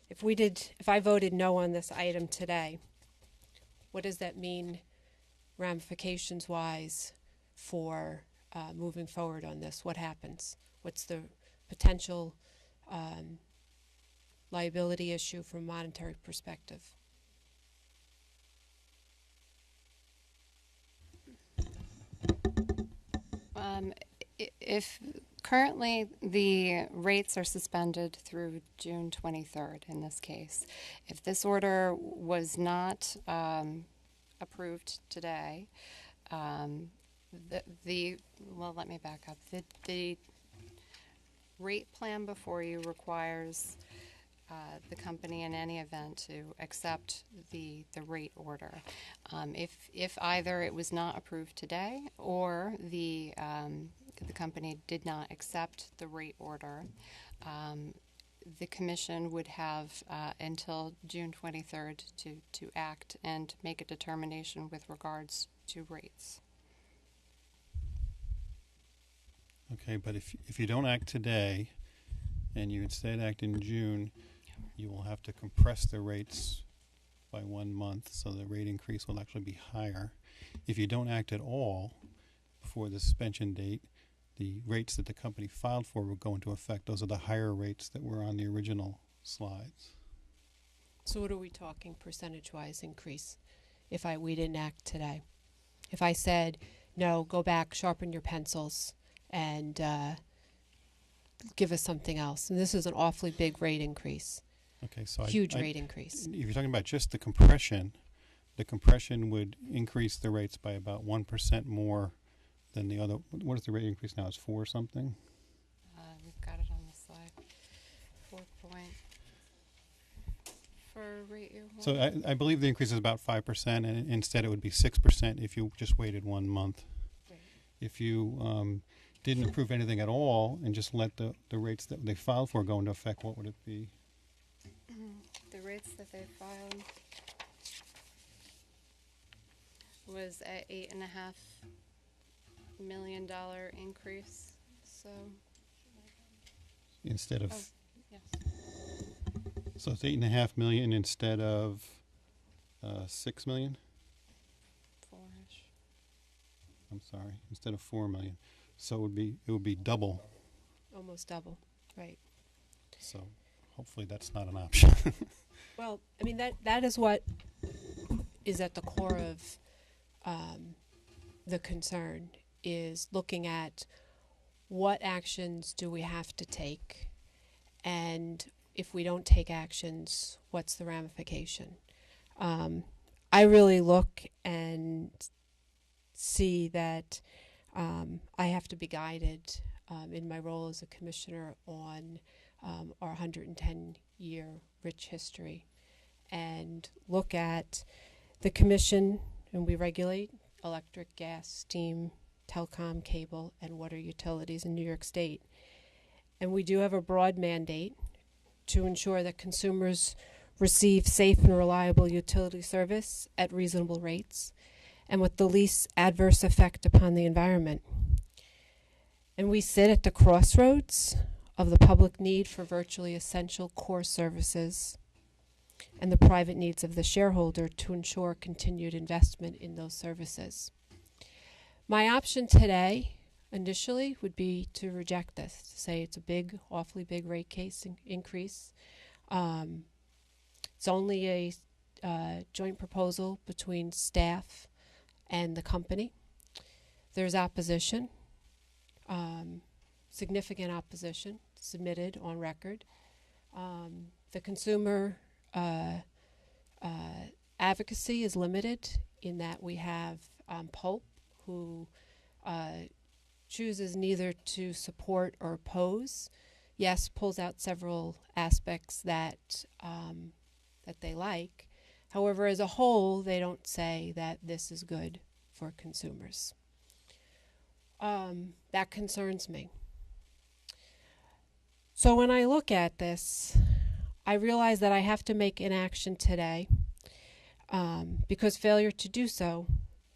If I voted no on this item today, what does that mean ramifications-wise for moving forward on this? What happens? What's the potential liability issue from a monetary perspective? If currently the rates are suspended through June 23rd in this case, if this order was not approved today, well, let me back up. The rate plan before you requires the company in any event to accept the rate order. If either it was not approved today or the company did not accept the rate order, the commission would have until June 23rd to act and make a determination with regards to rates. Okay, but if you don't act today and you instead act in June, you will have to compress the rates by 1 month, so the rate increase will actually be higher. If you don't act at all before the suspension date, the rates that the company filed for will go into effect. Those are the higher rates that were on the original slides. So what are we talking percentage-wise increase if we didn't act today? If I said, no, go back, sharpen your pencils, and give us something else. And this is an awfully big rate increase. Okay, so huge rate increase. If you're talking about just the compression would increase the rates by about 1% more than the other. What is the rate increase now? It's 4 something? We've got it on the slide. 4 point for rate year one. So I believe the increase is about 5%, and instead it would be 6% if you just waited 1 month. Right. If you didn't approve anything at all and just let the rates that they filed for go into effect, what would it be? The rates that they filed was at $8.5 million increase. So Instead of yes, so it's $8.5 million instead of $6 million. 4-ish. I'm sorry, instead of $4 million. So it would be double. Almost double, right. So hopefully that's not an option. Well, I mean, that is what is at the core of the concern, is looking at what actions do we have to take, and if we don't take actions, what's the ramification? I really look and see that I have to be guided in my role as a commissioner on our 110-year rich history, and look at the commission, and we regulate electric, gas, steam, telecom, cable, and water utilities in New York State. And we do have a broad mandate to ensure that consumers receive safe and reliable utility service at reasonable rates and with the least adverse effect upon the environment. And we sit at the crossroads of the public need for virtually essential core services and the private needs of the shareholder to ensure continued investment in those services. My option today, initially, would be to reject this, to say it's a big, awfully big rate case increase. It's only a joint proposal between staff and the company. There's opposition, significant opposition submitted on record. The consumer advocacy is limited in that we have Pope, who chooses neither to support or oppose. Yes, pulls out several aspects that that they like. However, as a whole, they don't say that this is good for consumers. That concerns me. So when I look at this, I realize that I have to make an action today because failure to do so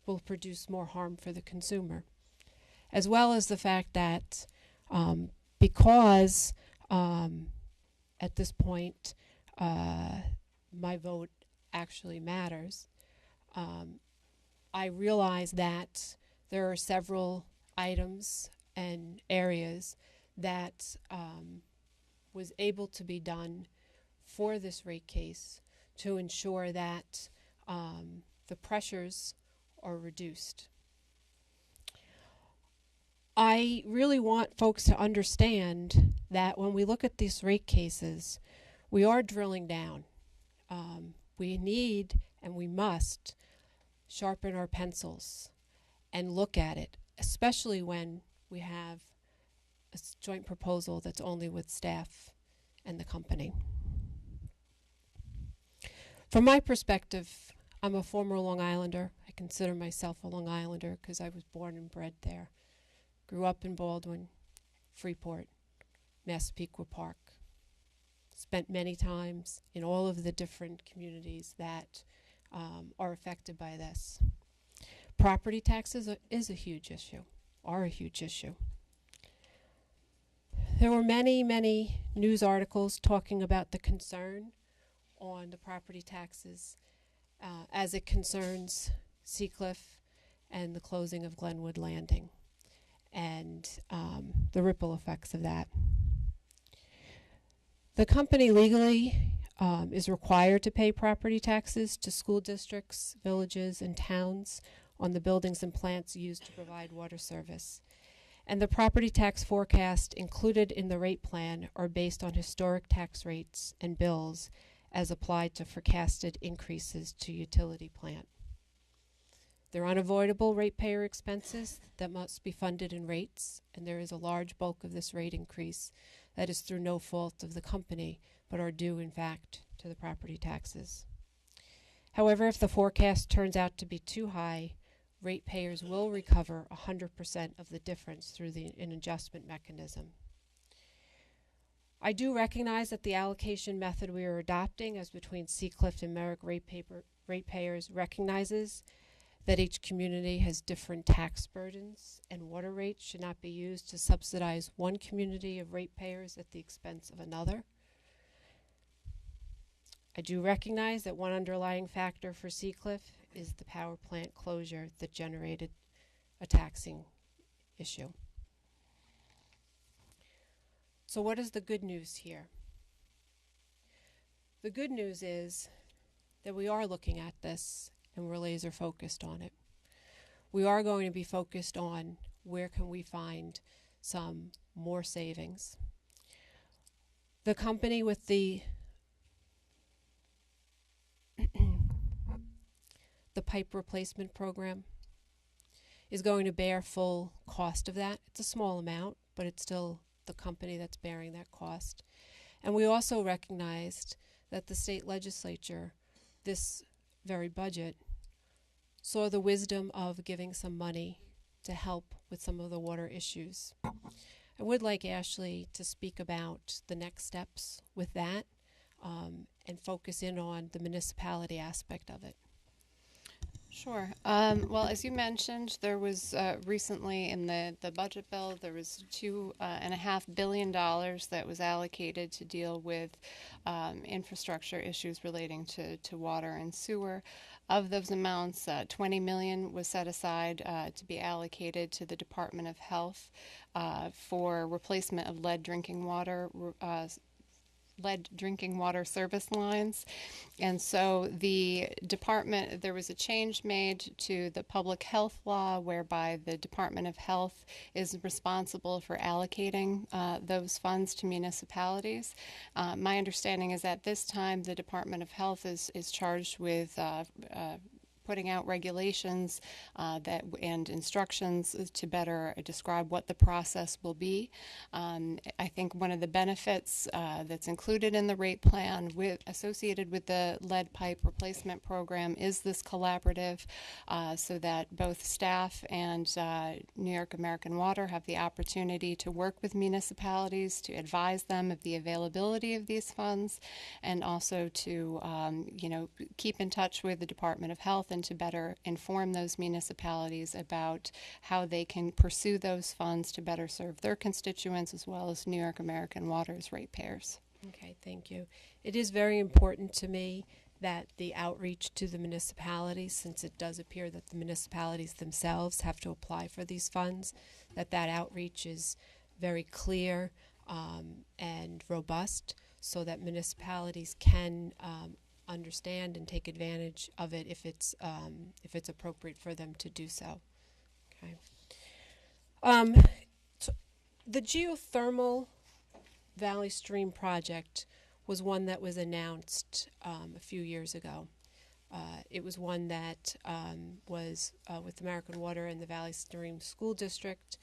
will produce more harm for the consumer, as well as the fact that because at this point my vote actually matters, I realize that there are several items and areas that was able to be done for this rate case to ensure that the pressures are reduced. I really want folks to understand that when we look at these rate cases, we are drilling down. We need and we must sharpen our pencils and look at it, especially when we have a joint proposal that's only with staff and the company. From my perspective, I'm a former Long Islander. I consider myself a Long Islander because I was born and bred there. Grew up in Baldwin, Freeport, Massapequa Park. Spent many times in all of the different communities that are affected by this. Property taxes is a huge issue, are a huge issue. There were many, many news articles talking about the concern on the property taxes as it concerns Seacliff and the closing of Glenwood Landing and the ripple effects of that. The company legally is required to pay property taxes to school districts, villages, and towns on the buildings and plants used to provide water service. And the property tax forecast included in the rate plan are based on historic tax rates and bills as applied to forecasted increases to utility plant. They're unavoidable ratepayer expenses that must be funded in rates, and there is a large bulk of this rate increase that is through no fault of the company, but are due, in fact, to the property taxes. However, if the forecast turns out to be too high, ratepayers will recover 100% of the difference through an adjustment mechanism. I do recognize that the allocation method we are adopting as between Seacliff and Merrick ratepayers recognizes that each community has different tax burdens and water rates should not be used to subsidize one community of ratepayers at the expense of another. I do recognize that one underlying factor for Seacliff is the power plant closure that generated a taxing issue. So what is the good news here? The good news is that we are looking at this and we're laser focused on it. We are going to be focused on where can we find some more savings. The company with the pipe replacement program is going to bear full cost of that. It's a small amount, but it's still the company that's bearing that cost. And we also recognized that the state legislature this very budget, saw the wisdom of giving some money to help with some of the water issues. I would like Ashley to speak about the next steps with that and focus in on the municipality aspect of it. Sure. Well, as you mentioned, there was recently in the budget bill, there was $2.5 billion that was allocated to deal with infrastructure issues relating to water and sewer. Of those amounts, $20 million was set aside to be allocated to the Department of Health for replacement of lead drinking water service lines. And so the department, there was a change made to the public health law whereby the Department of Health is responsible for allocating those funds to municipalities. My understanding is at this time the Department of Health is charged with putting out regulations and instructions to better describe what the process will be. I think one of the benefits that's included in the rate plan associated with the lead pipe replacement program is this collaborative so that both staff and New York American Water have the opportunity to work with municipalities to advise them of the availability of these funds and also to keep in touch with the Department of Health and to better inform those municipalities about how they can pursue those funds to better serve their constituents as well as New York American Water's ratepayers. Okay, thank you. It is very important to me that the outreach to the municipalities, since it does appear that the municipalities themselves have to apply for these funds, that outreach is very clear and robust so that municipalities can understand and take advantage of it if it's appropriate for them to do so. Okay. So the geothermal Valley Stream project was one that was announced a few years ago. It was one that was with American Water and the Valley Stream School District.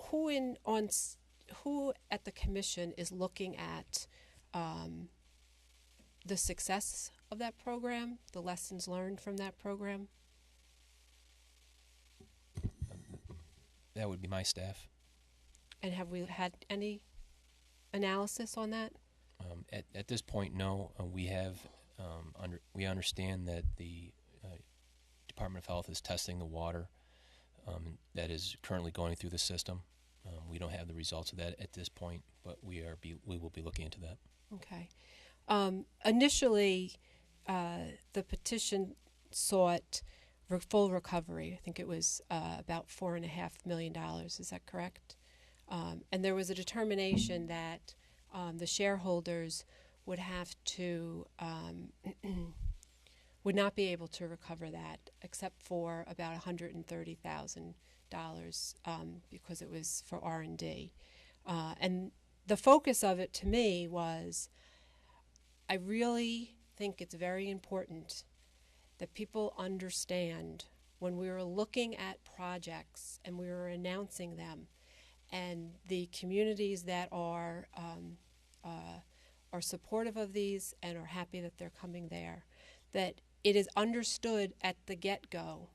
Who at the commission is looking at the success of that program, the lessons learned from that program? That would be my staff. And have we had any analysis on that? At this point, no. We have we understand that the Department of Health is testing the water that is currently going through the system. We don't have the results of that at this point, but we will be looking into that. Okay. Initially, the petition sought full recovery. I think it was about $4.5 million. Is that correct? And there was a determination that the shareholders would have to would not be able to recover that except for about $130,000 because it was for R&D. And the focus of it to me was, I really think it's very important that people understand when we were looking at projects and we were announcing them, and the communities that are supportive of these and are happy that they're coming there, that it is understood at the get-go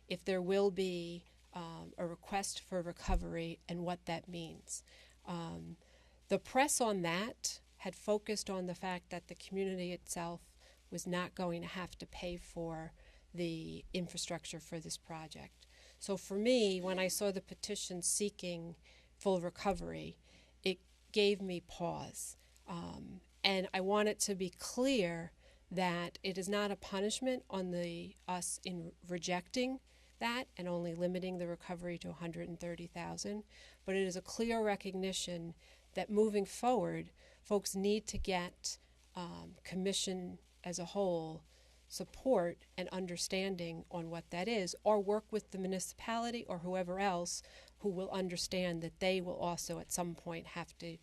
if there will be a request for recovery and what that means. The press on that had focused on the fact that the community itself was not going to have to pay for the infrastructure for this project. So for me, when I saw the petition seeking full recovery, it gave me pause. And I want it to be clear that it is not a punishment on us in rejecting that and only limiting the recovery to $130,000, but it is a clear recognition that moving forward, folks need to get commission as a whole support and understanding on what that is, or work with the municipality or whoever else who will understand that they will also at some point have to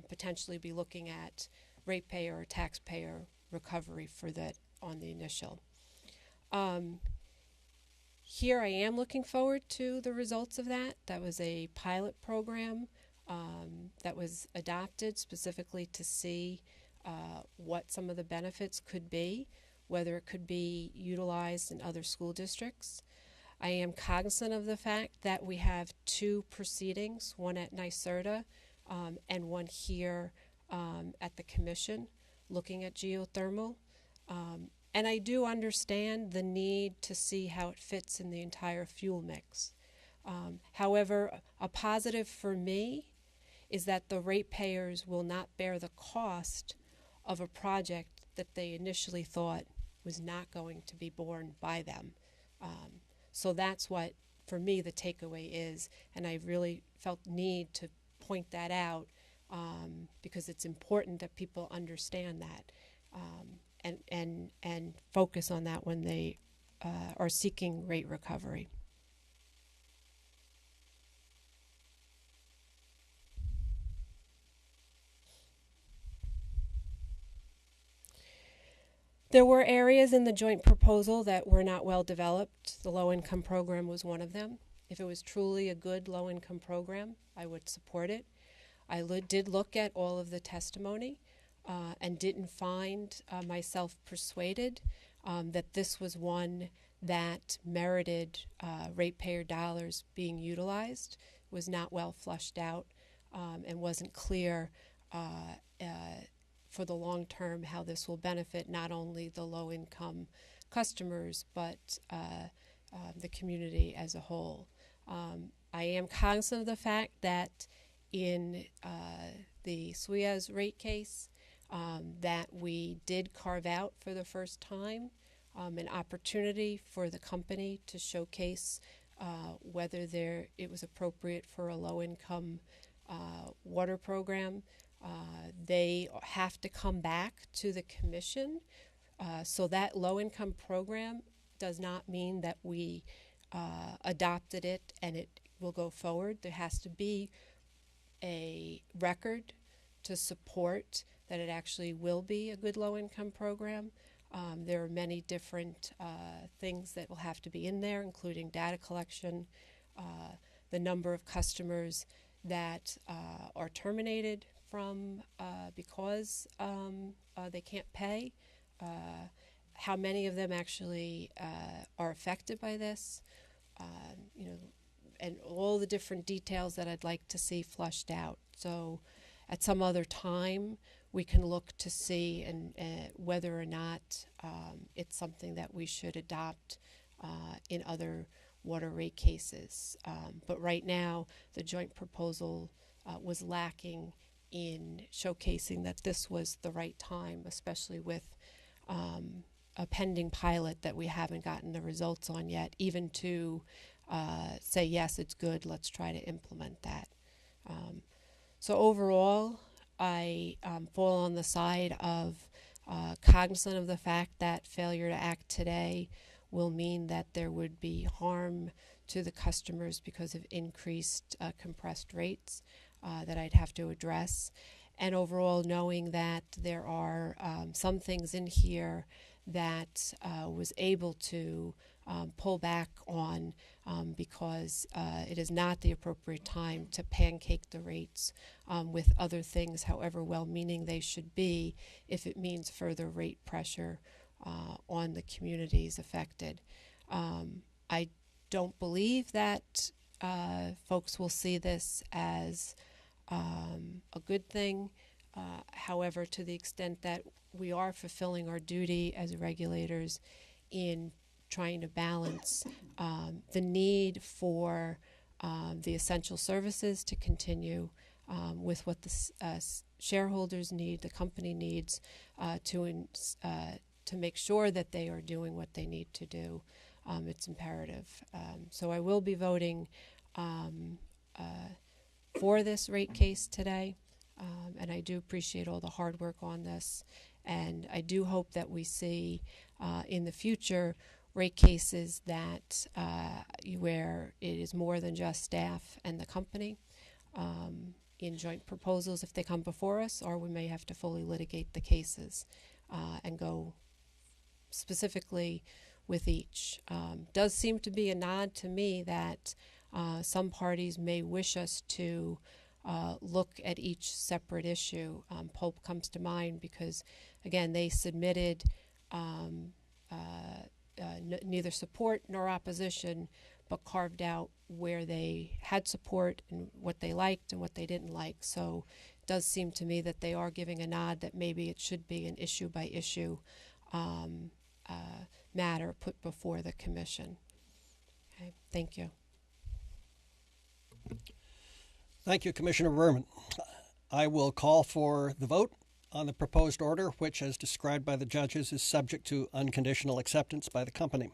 potentially be looking at ratepayer or taxpayer recovery for that on the initial. Here I am looking forward to the results of that. That was a pilot program that was adopted specifically to see what some of the benefits could be, whether it could be utilized in other school districts. I am cognizant of the fact that we have two proceedings, one at NYSERDA and one here at the commission looking at geothermal. And I do understand the need to see how it fits in the entire fuel mix. However, a positive for me is that the ratepayers will not bear the cost of a project that they initially thought was not going to be borne by them. So that's what, for me, the takeaway is, and I really felt need to point that out because it's important that people understand that and focus on that when they are seeking rate recovery. There were areas in the joint proposal that were not well developed. The low-income program was one of them. If it was truly a good low-income program, I would support it. I did look at all of the testimony and didn't find myself persuaded that this was one that merited ratepayer dollars being utilized, was not well flushed out, and wasn't clear for the long term how this will benefit not only the low income customers but the community as a whole. I am cognizant of the fact that in the Suez rate case that we did carve out for the first time an opportunity for the company to showcase whether it was appropriate for a low income water program. They have to come back to the commission. So that low-income program does not mean that we adopted it and it will go forward. There has to be a record to support that it actually will be a good low-income program. There are many different things that will have to be in there, including data collection, the number of customers that are terminated from because they can't pay, how many of them actually are affected by this, and all the different details that I'd like to see flushed out. So at some other time, we can look to see whether or not it's something that we should adopt in other water rate cases. But right now, the joint proposal was lacking in showcasing that this was the right time, especially with a pending pilot that we haven't gotten the results on yet, even to say, yes, it's good, let's try to implement that. So overall, I fall on the side of cognizant of the fact that failure to act today will mean that there would be harm to the customers because of increased compressed rates that I'd have to address. And overall, knowing that there are some things in here that was able to pull back on because it is not the appropriate time to pancake the rates with other things, however well-meaning they should be, if it means further rate pressure on the communities affected. I don't believe that folks will see this as a good thing. However, to the extent that we are fulfilling our duty as regulators in trying to balance the need for the essential services to continue with what the shareholders need, the company needs to make sure that they are doing what they need to do. It's imperative. So I will be voting for this rate case today, and I do appreciate all the hard work on this, and I do hope that we see in the future rate cases that where it is more than just staff and the company in joint proposals if they come before us, or we may have to fully litigate the cases and go specifically with each. Does seem to be a nod to me that some parties may wish us to look at each separate issue. Pulp comes to mind because, again, they submitted neither support nor opposition, but carved out where they had support and what they liked and what they didn't like. So it does seem to me that they are giving a nod that maybe it should be an issue by issue matter put before the commission. Okay, thank you. Thank you, Commissioner Berman. I will call for the vote on the proposed order, which, as described by the judges, is subject to unconditional acceptance by the company.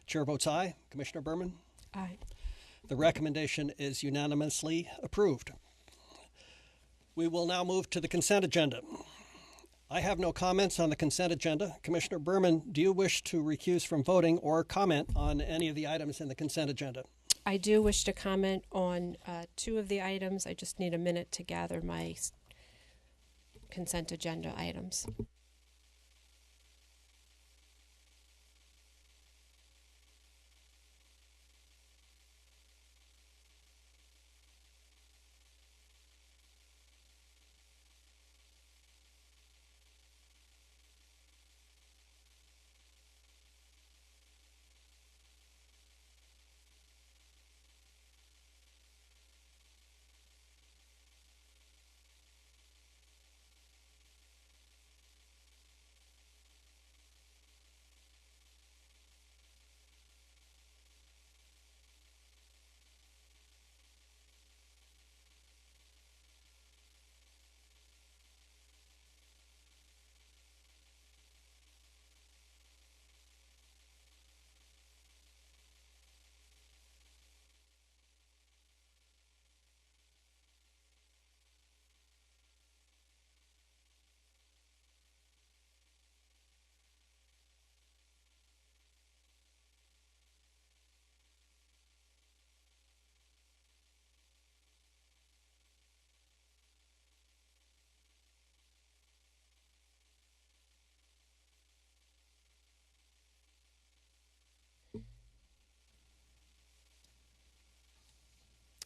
Chair votes aye. Commissioner Berman? Aye. The recommendation is unanimously approved. We will now move to the consent agenda. I have no comments on the consent agenda. Commissioner Berman, do you wish to recuse from voting or comment on any of the items in the consent agenda? I do wish to comment on two of the items. I just need a minute to gather my consent agenda items.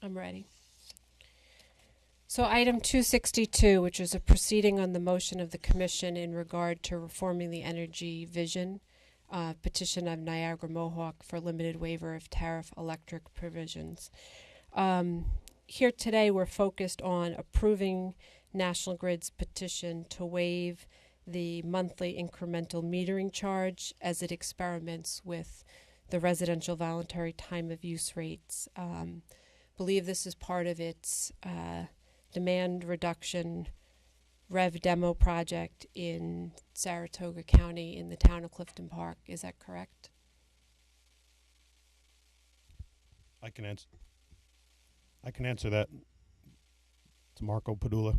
I'm ready. So item 262, which is a proceeding on the motion of the commission in regard to reforming the energy vision, petition of Niagara Mohawk for limited waiver of tariff electric provisions. Here today we're focused on approving National Grid's petition to waive the monthly incremental metering charge as it experiments with the residential voluntary time of use rates. Believe this is part of its demand reduction rev demo project in Saratoga County in the town of Clifton Park. Is that correct? I can answer that. It's Marco Padula,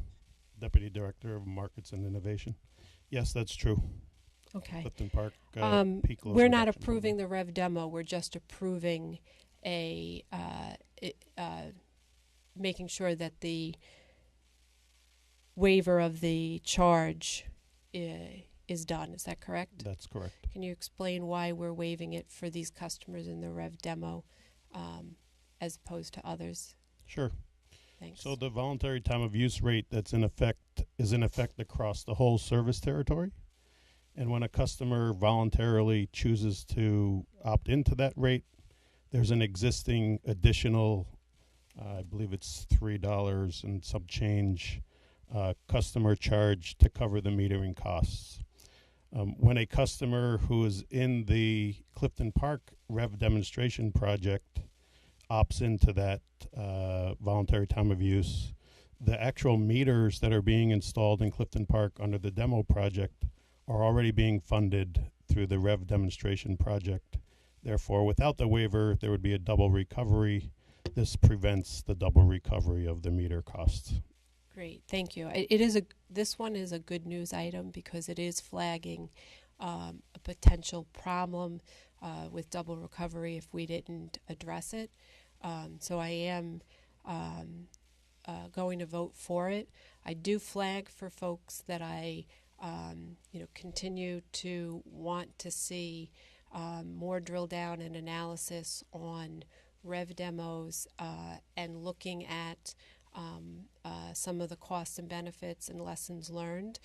Deputy Director of Markets and Innovation. Yes, that's true. Okay. Clifton Park peak load we're not reduction approving program. the rev demo. We're just approving making sure that the waiver of the charge is done. Is that correct? That's correct. Can you explain why we're waiving it for these customers in the rev demo as opposed to others? Sure. Thanks. So the voluntary time of use rate that's in effect is in effect across the whole service territory. And when a customer voluntarily chooses to opt into that rate, there's an existing additional, I believe it's $3 and some change, customer charge to cover the metering costs. When a customer who is in the Clifton Park Rev demonstration project opts into that voluntary time of use, the actual meters that are being installed in Clifton Park under the demo project are already being funded through the Rev demonstration project. Therefore, without the waiver, there would be a double recovery. This prevents the double recovery of the meter costs. Great, thank you. This one is a good news item because it is flagging a potential problem with double recovery if we didn't address it. So I am going to vote for it. I do flag for folks that I continue to want to see more drill down and analysis on rev demos and looking at some of the costs and benefits and lessons learned,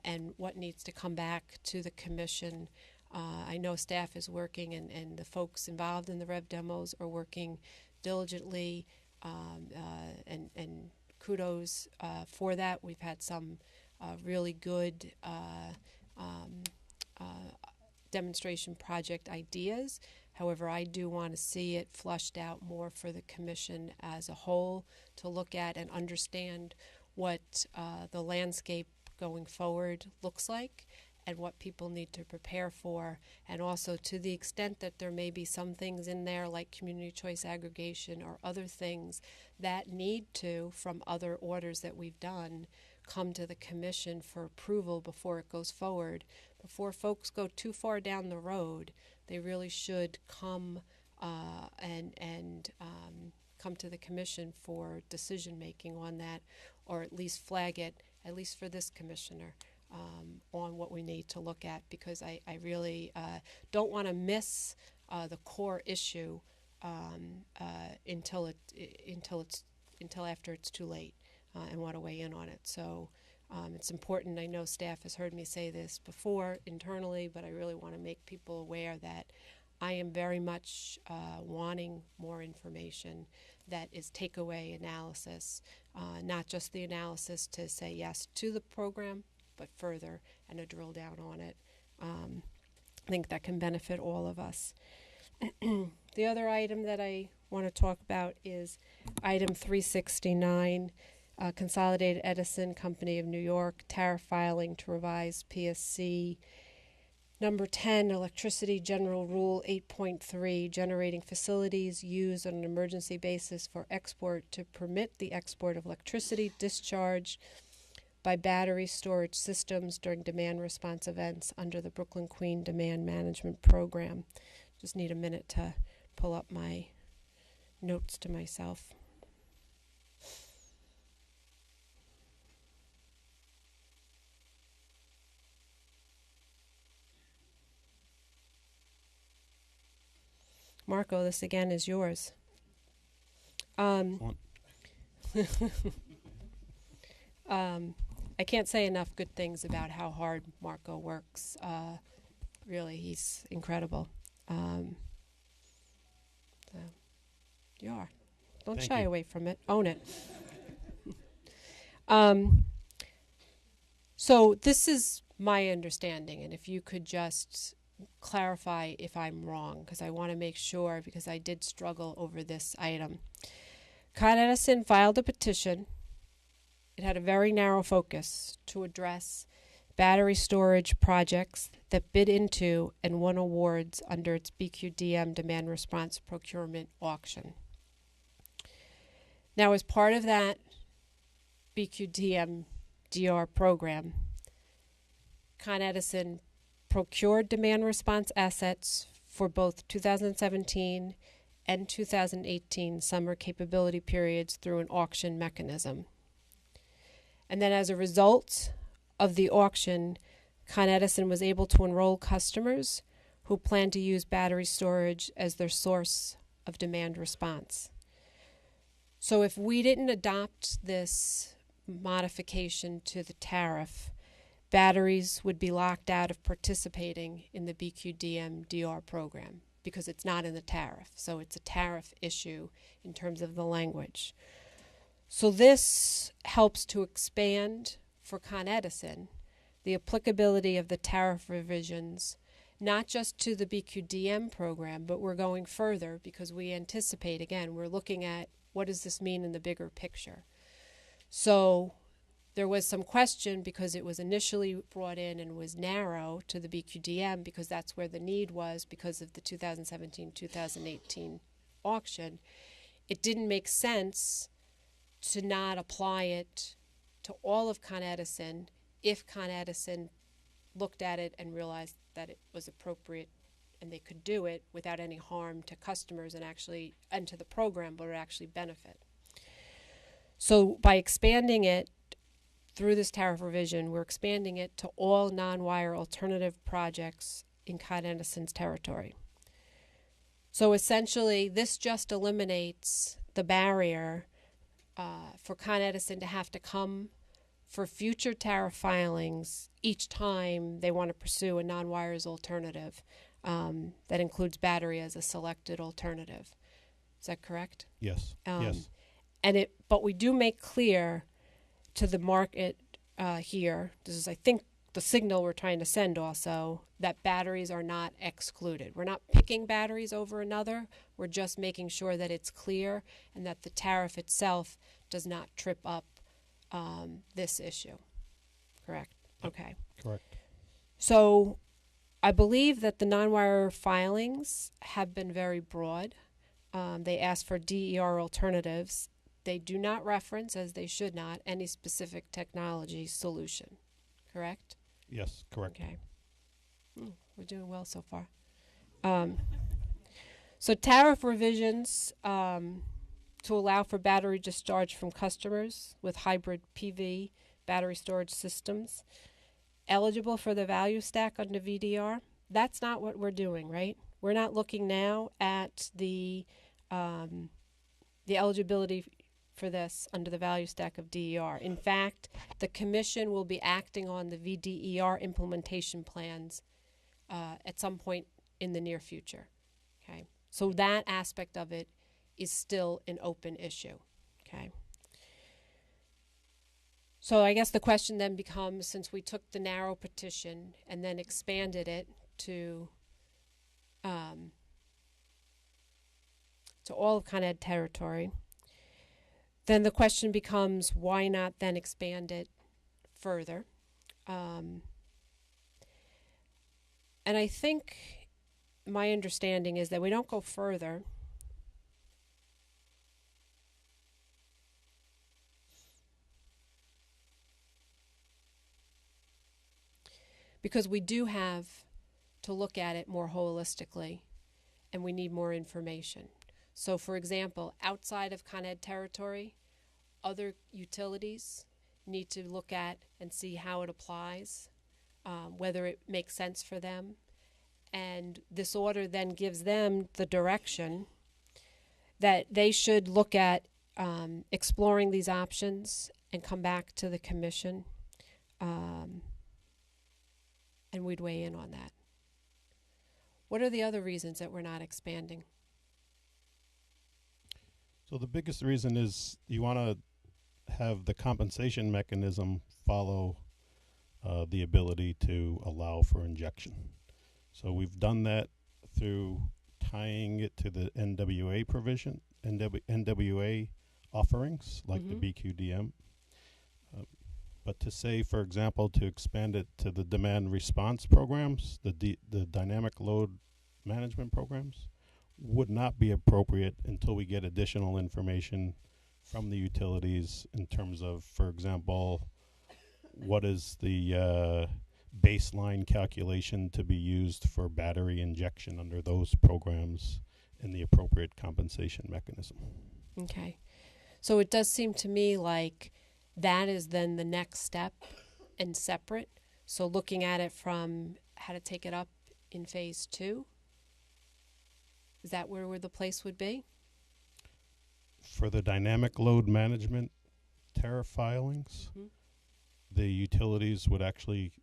and what needs to come back to the commission. I know staff is working, and the folks involved in the REV demos are working diligently, and kudos for that. We've had some really good demonstration project ideas. However, I do want to see it flushed out more for the commission as a whole to look at and understand what the landscape going forward looks like and what people need to prepare for, and also to the extent that there may be some things in there like community choice aggregation or other things that need to, from other orders that we've done, come to the commission for approval before it goes forward. Before folks go too far down the road, they really should come and come to the commission for decision making on that, or at least flag it, at least for this commissioner, on what we need to look at, because I really don't want to miss the core issue until after it's too late, and want to weigh in on it. So it's important. I know staff has heard me say this before internally, but I really want to make people aware that I am very much wanting more information that is takeaway analysis, not just the analysis to say yes to the program, but further and a drill down on it. I think that can benefit all of us. The other item that I want to talk about is item 369, Consolidated Edison Company of New York tariff filing to revise PSC number 10, Electricity General Rule 8.3, generating facilities used on an emergency basis for export to permit the export of electricity discharged by battery storage systems during demand response events under the Brooklyn Queen Demand Management Program. Just need a minute to pull up my notes to myself. Marco, this again is yours. I can't say enough good things about how hard Marco works. Really, he's incredible. So you are. Don't Thank shy you. away from it. Own it. So this is my understanding, and if you could just clarify if I'm wrong, because I want to make sure, because I did struggle over this item. Con Edison filed a petition. It had a very narrow focus to address battery storage projects that bid into and won awards under its BQDM demand response procurement auction. Now, as part of that BQDM DR program, Con Edison procured demand response assets for both 2017 and 2018 summer capability periods through an auction mechanism. And then as a result of the auction, Con Edison was able to enroll customers who plan to use battery storage as their source of demand response. So if we didn't adopt this modification to the tariff, batteries would be locked out of participating in the BQDM DR program because it's not in the tariff. So it's a tariff issue in terms of the language. So this helps to expand for Con Edison the applicability of the tariff revisions, not just to the BQDM program, but we're going further because we anticipate, again, we're looking at what does this mean in the bigger picture. So there was some question because it was initially brought in and was narrow to the BQDM because that's where the need was because of the 2017-2018 auction. It didn't make sense to not apply it to all of Con Edison if Con Edison looked at it and realized that it was appropriate and they could do it without any harm to customers and to the program, but it actually benefit. So by expanding it through this tariff revision, we're expanding it to all non-wire alternative projects in Con Edison's territory. So essentially, this just eliminates the barrier for Con Edison to have to come for future tariff filings each time they want to pursue a non-wires alternative that includes battery as a selected alternative. Is that correct? Yes. Yes. But we do make clear to the market here, this is, I think, the signal we're trying to send also, that batteries are not excluded. We're not picking batteries over another. We're just making sure that it's clear and that the tariff itself does not trip up this issue. Correct? Okay. Correct. So I believe that the non-wire filings have been very broad. They ask for DER alternatives. They do not reference, as they should not, any specific technology solution. Correct? Yes, correct. Okay. We're doing well so far. So tariff revisions to allow for battery discharge from customers with hybrid PV battery storage systems eligible for the value stack under VDR. That's not what we're doing, right? We're not looking now at the eligibility for this under the value stack of DER. In fact, the Commission will be acting on the VDER implementation plans at some point in the near future. Okay, so that aspect of it is still an open issue. Okay. So I guess the question then becomes, since we took the narrow petition and then expanded it to all of Con Ed territory, then the question becomes, why not then expand it further? And I think my understanding is that we don't go further because we do have to look at it more holistically and we need more information. So, for example, outside of Con Ed territory, other utilities need to look at and see how it applies, whether it makes sense for them. And this order then gives them the direction that they should look at exploring these options and come back to the Commission, and we'd weigh in on that. What are the other reasons that we're not expanding? So the biggest reason is you want to have the compensation mechanism follow the ability to allow for injection. So we've done that through tying it to the NWA provision, NWA offerings like the BQDM. But to say, for example, to expand it to the demand response programs, the dynamic load management programs, would not be appropriate until we get additional information from the utilities in terms of, for example, what is the baseline calculation to be used for battery injection under those programs and the appropriate compensation mechanism. Okay. So it does seem to me like that is then the next step and separate. So looking at it from how to take it up in phase 2, is that where the place would be? For the dynamic load management tariff filings, the utilities would actually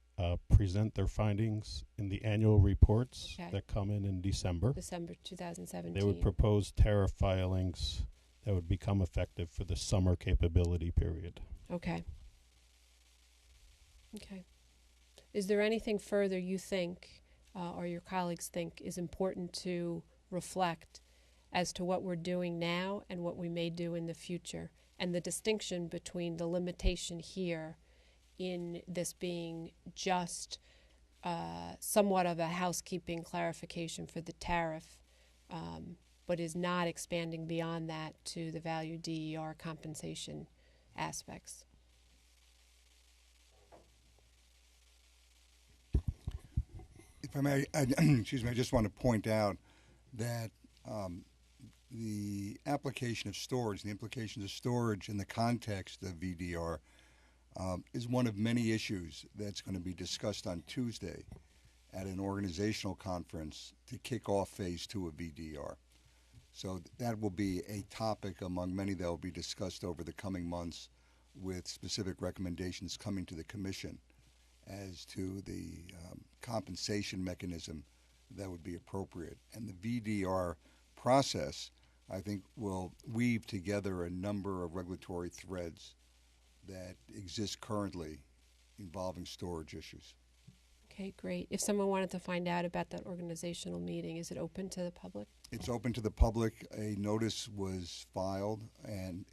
present their findings in the annual reports that come in December. December 2017. They would propose tariff filings that would become effective for the summer capability period. Okay. Okay. Is there anything further you think or your colleagues think is important to reflect as to what we're doing now and what we may do in the future, and the distinction between the limitation here in this being just somewhat of a housekeeping clarification for the tariff, but is not expanding beyond that to the value DER compensation aspects? If I may, excuse me, I just want to point out that the application of storage, the implications of storage in the context of VDR is one of many issues that's going to be discussed on Tuesday at an organizational conference to kick off phase 2 of VDR. So that will be a topic among many that will be discussed over the coming months, with specific recommendations coming to the Commission as to the compensation mechanism that would be appropriate. And the VDR process, I think, will weave together a number of regulatory threads that exist currently involving storage issues. Okay, great. If someone wanted to find out about that organizational meeting, is it open to the public? It's open to the public. A notice was filed and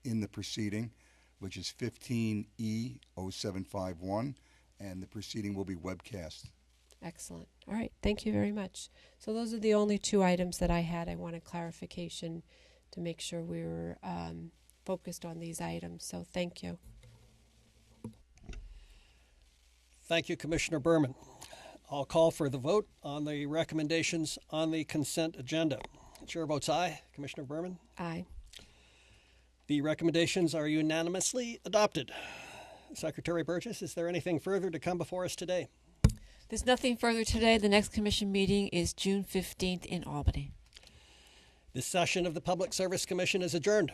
in the proceeding, which is 15E0751, and the proceeding will be webcast. Excellent. All right. Thank you very much. So those are the only two items that I had. I wanted clarification to make sure we were focused on these items. So thank you. Thank you, Commissioner Berman. I'll call for the vote on the recommendations on the consent agenda. Chair votes aye. Commissioner Berman? Aye. The recommendations are unanimously adopted. Secretary Burgess, is there anything further to come before us today? There's nothing further today. The next commission meeting is June 15th in Albany. This session of the Public Service Commission is adjourned.